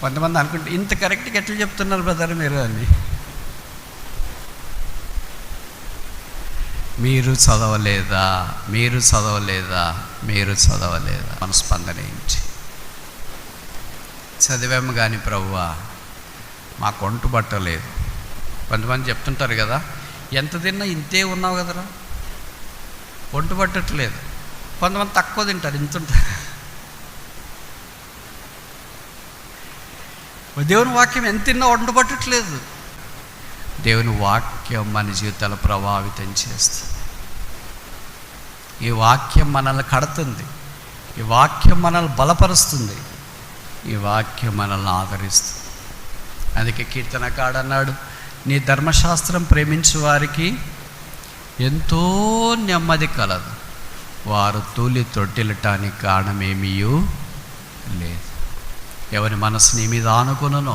Speaker 1: కొంతమంది అనుకుంటే ఇంత కరెక్ట్గా ఎట్లా చెప్తున్నారు బ్రదర్ మీరు అని. మీరు చదవలేదా? మీరు చదవలేదా? మీరు చదవలేదా? మన స్పందన ఏంటి? చదివాము కానీ ప్రభువా మాకు ఒంటు పట్టలేదు. కొంతమంది చెప్తుంటారు కదా, ఎంత తిన్నా ఇంతే ఉన్నావు కదరా, ఒంటు పట్టట్లేదు. కొంతమంది తక్కువ తింటారు, ఇంత ఉంటారు. దేవుని వాక్యం ఎంత తిన్నా ఒంటు పట్టట్లేదు. దేవుని వాక్యం మన జీవితాలు ప్రభావితం చేస్తుంది. ఈ వాక్యం మనల్ని కడుతుంది. ఈ వాక్యం మనల్ని బలపరుస్తుంది. ఈ వాక్యం మనల్ని ఆదరిస్తుంది. అందుకే కీర్తనకాడు అన్నాడు, నీ ధర్మశాస్త్రం ప్రేమించు వారికి ఎంతో నెమ్మది కలదు, వారు తూలి తొట్టిల్లటానికి కారణమేమీ లేదు. ఎవరి మనసు నీ మీద ఆనుకునో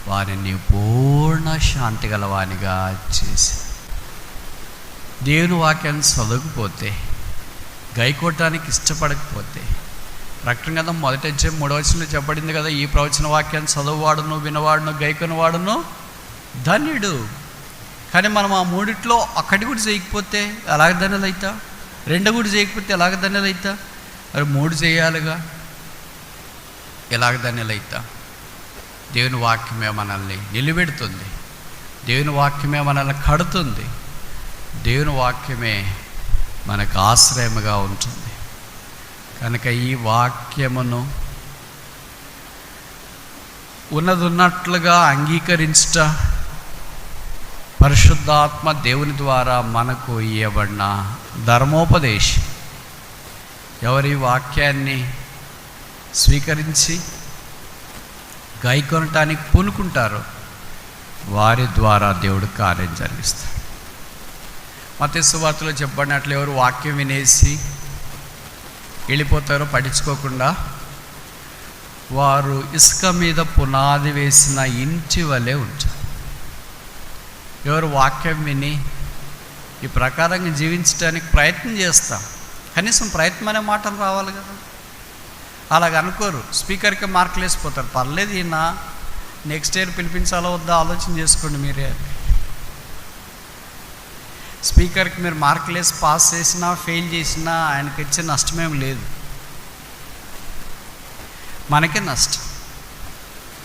Speaker 1: వారిని పూర్ణ శాంతి గలవానిగా చేసి. దేవుని వాక్యాన్ని చదవకపోతే, గైకోటానికి ఇష్టపడకపోతే, ప్రకటన గ్రంథం 1వ అధ్యాయం 3వ వచనంలో చెప్పబడింది కదా, ఈ ప్రవచన వాక్యాన్ని చదువువాడును వినవాడును గైకొనవాడును ధన్యుడు. కానీ మనం ఆ మూడిట్లో ఒకటి కూడా చేయకపోతే ఎలాగ ధన్యులు అవుతా? 2 కూడా చేయకపోతే ఎలాగ ధన్యులు అవుతా? మరి 3 చేయాలిగా, ఎలాగ ధన్యులు అవుతా? దేవుని వాక్యమే మనల్ని నిలబెడుతుంది. దేవుని వాక్యమే మనల్ని కడుతుంది. దేవుని వాక్యమే మనకు ఆశ్రయముగా ఉంటుంది. కనుక ఈ వాక్యమును ఉన్నట్లుగా అంగీకరించుట పరిశుద్ధాత్మ దేవుని ద్వారా మనకు ఇవ్వబడిన ధర్మోపదేశం. ఎవరి వాక్యాన్ని స్వీకరించి గైకొనటానికి పూనుకుంటారో వారి ద్వారా దేవుడు కార్యం జరిగిస్తాడు. మత్తయి సువార్తలో చెప్పబడినట్లు ఎవరు వాక్యం వినేసి వెళ్ళిపోతారో పట్టించుకోకుండా, వారు ఇసుక మీద పునాది వేసిన ఇంటి వలె ఉంటారు. ఎవరు వాక్యం విని ఈ ప్రకారంగా జీవించడానికి ప్రయత్నం చేస్తాం, కనీసం ప్రయత్నం అనే మాటలు రావాలి కదా. అలాగ అనుకోరు, స్పీకర్కి మార్కులు వేసిపోతారు. పర్లేదు, ఈయన నెక్స్ట్ ఇయర్ పిలిపించాలో వద్దా ఆలోచన చేసుకోండి మీరే. స్పీకర్కి మీరు మార్కులు వేసి పాస్ చేసినా ఫెయిల్ చేసినా ఆయనకి ఇచ్చే నష్టమేం లేదు, మనకే నష్టం.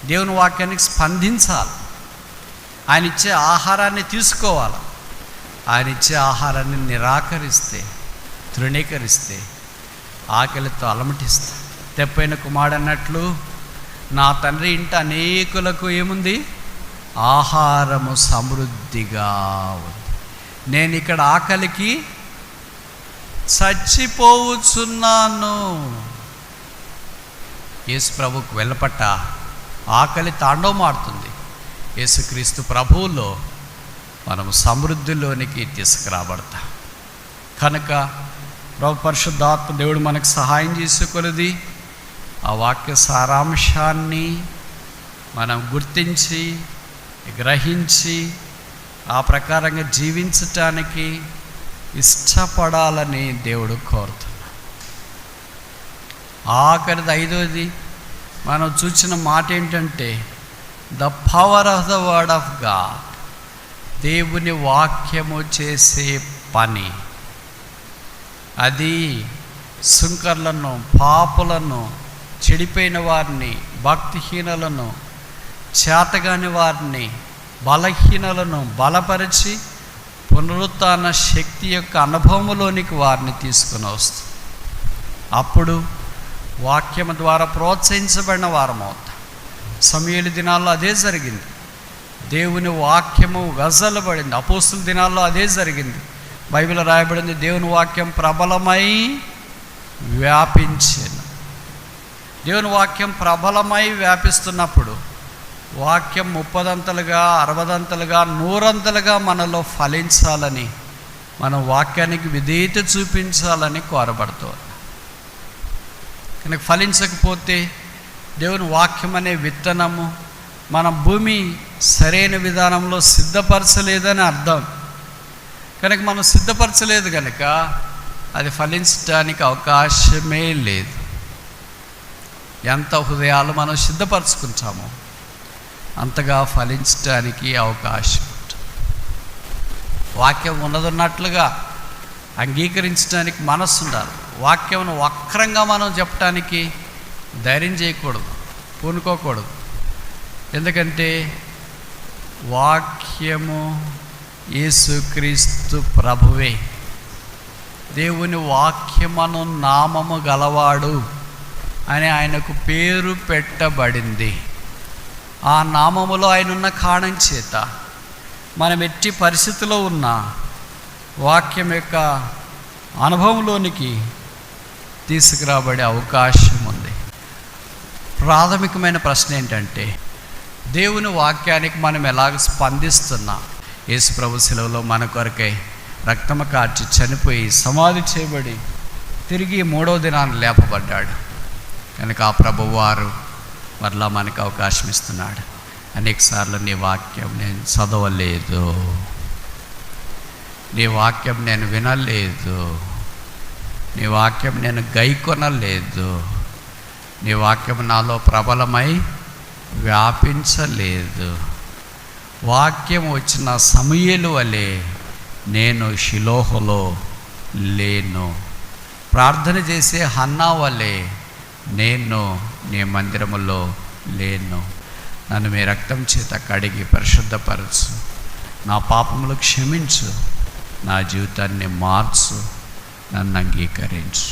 Speaker 1: దేవుని వాక్యానికి స్పందించాలి. ఆయన ఇచ్చే ఆహారాన్ని తీసుకోవాలి. ఆయన ఇచ్చే ఆహారాన్ని నిరాకరిస్తే, తృణీకరిస్తే ఆకలితో అలమటిస్తే, తెప్పైన కుమారుడు అన్నట్లు నా తండ్రి ఇంట అనేకులకు ఏముంది? ఆహారము సమృద్ధిగా ఉంది. నేను ఇక్కడ ఆకలికి చచ్చిపోవచ్చున్నాను. యేసు ప్రభువుకు వెళ్ళపట్ట ఆకలి తాండవమాడుతుంది. యేసుక్రీస్తు ప్రభువులో మనము సమృద్ధిలోనికి తీసుకురాబడతాం. కనుక ప్రభు పరిశుద్ధాత్మ దేవుడు మనకు సహాయం చేసుకొనిది ఆ వాక్య సారాంశాన్ని మనం గుర్తించి గ్రహించి ఆ ప్రకారంగా జీవించటానికి ఇష్టపడాలని దేవుడు కోరుతున్నాడు. ఆఖరిది 5వది మనం చూసిన మాట ఏంటంటే the power of the word of God. దేవుని వాక్యము చేసే పని అది సుంకర్లను, పాపులను, చెడిపోయిన వారిని, భక్తిహీనులను, చేతగాని వారిని, బలహీనులను బలపరిచి పునరుత్థాన శక్తి యొక్క అనుభవంలోనికి వారిని తీసుకుని వస్తుంది. అప్పుడు వాక్యం ద్వారా ప్రోత్సహించబడిన వారం అవుతాం. సమూయేలు దినాల్లో అదే జరిగింది. దేవుని వాక్యము వెదజల్లబడింది. అపోస్తుల దినాల్లో అదే జరిగింది. బైబిల్ రాయబడింది, దేవుని వాక్యం ప్రబలమై వ్యాపించెను. దేవుని వాక్యం ప్రబలమై వ్యాపిస్తున్నప్పుడు వాక్యం 30ంతలుగా 60ంతలుగా 100ంతలుగా మనలో ఫలించాలని, మనం వాక్యానికి విధేయత చూపించాలని కోరబడుతుంది. కనుక ఫలించకపోతే దేవుని వాక్యం అనే విత్తనము మన భూమి సరైన విధానంలో సిద్ధపరచలేదని అర్థం. కనుక మనం సిద్ధపరచలేదు కనుక అది ఫలించడానికి అవకాశమే లేదు. ఎంత హృదయాలు మనం సిద్ధపరచుకుంటామో అంతగా ఫలించడానికి అవకాశం ఉంటుంది. వాక్యం ఉన్నదన్నట్లుగా అంగీకరించడానికి మనస్సు ఉండాలి. వాక్యమును వక్రంగా మనం చెప్పడానికి ధైర్యం చేయకూడదు, పూనుకోకూడదు. ఎందుకంటే వాక్యము యేసుక్రీస్తు ప్రభువే. దేవుని వాక్యమును నామము గలవాడు అని ఆయనకు పేరు పెట్టబడింది. ఆ నామములో ఆయన ఉన్న కారణం చేత మనం ఎట్టి పరిస్థితిలో ఉన్న వాక్యం యొక్క అనుభవంలోనికి తీసుకురాబడే అవకాశం ఉంది. ప్రాథమికమైన ప్రశ్న ఏంటంటే, దేవుని వాక్యానికి మనం ఎలాగ స్పందిస్తున్నాం? యేసు ప్రభు శిలువలో మన కొరకై రక్తము కార్చి చనిపోయి సమాధి చేయబడి తిరిగి 3వ దినాన్ని లేపబడ్డాడు. కనుక ఆ ప్రభువు వారు మరలా మనకు అవకాశం ఇస్తున్నాడు. అనేకసార్లు నీ వాక్యం నేను చదవలేదు, నీ వాక్యం నేను వినలేదు, నీ వాక్యం నేను గైకొనలేదు, నీ వాక్యం నాలో ప్రబలమై వ్యాపించలేదు. వాక్యం వచ్చిన సమూయేలు వలె నేను షిలోహులో లేను. ప్రార్థన చేసే హన్నా వలె నేను నీ మందిరములో లేను. నన్ను మీ రక్తం చేత కడిగి పరిశుద్ధపరచు, నా పాపములు క్షమించు, నా జీవితాన్ని మార్చు, నన్ను అంగీకరించు.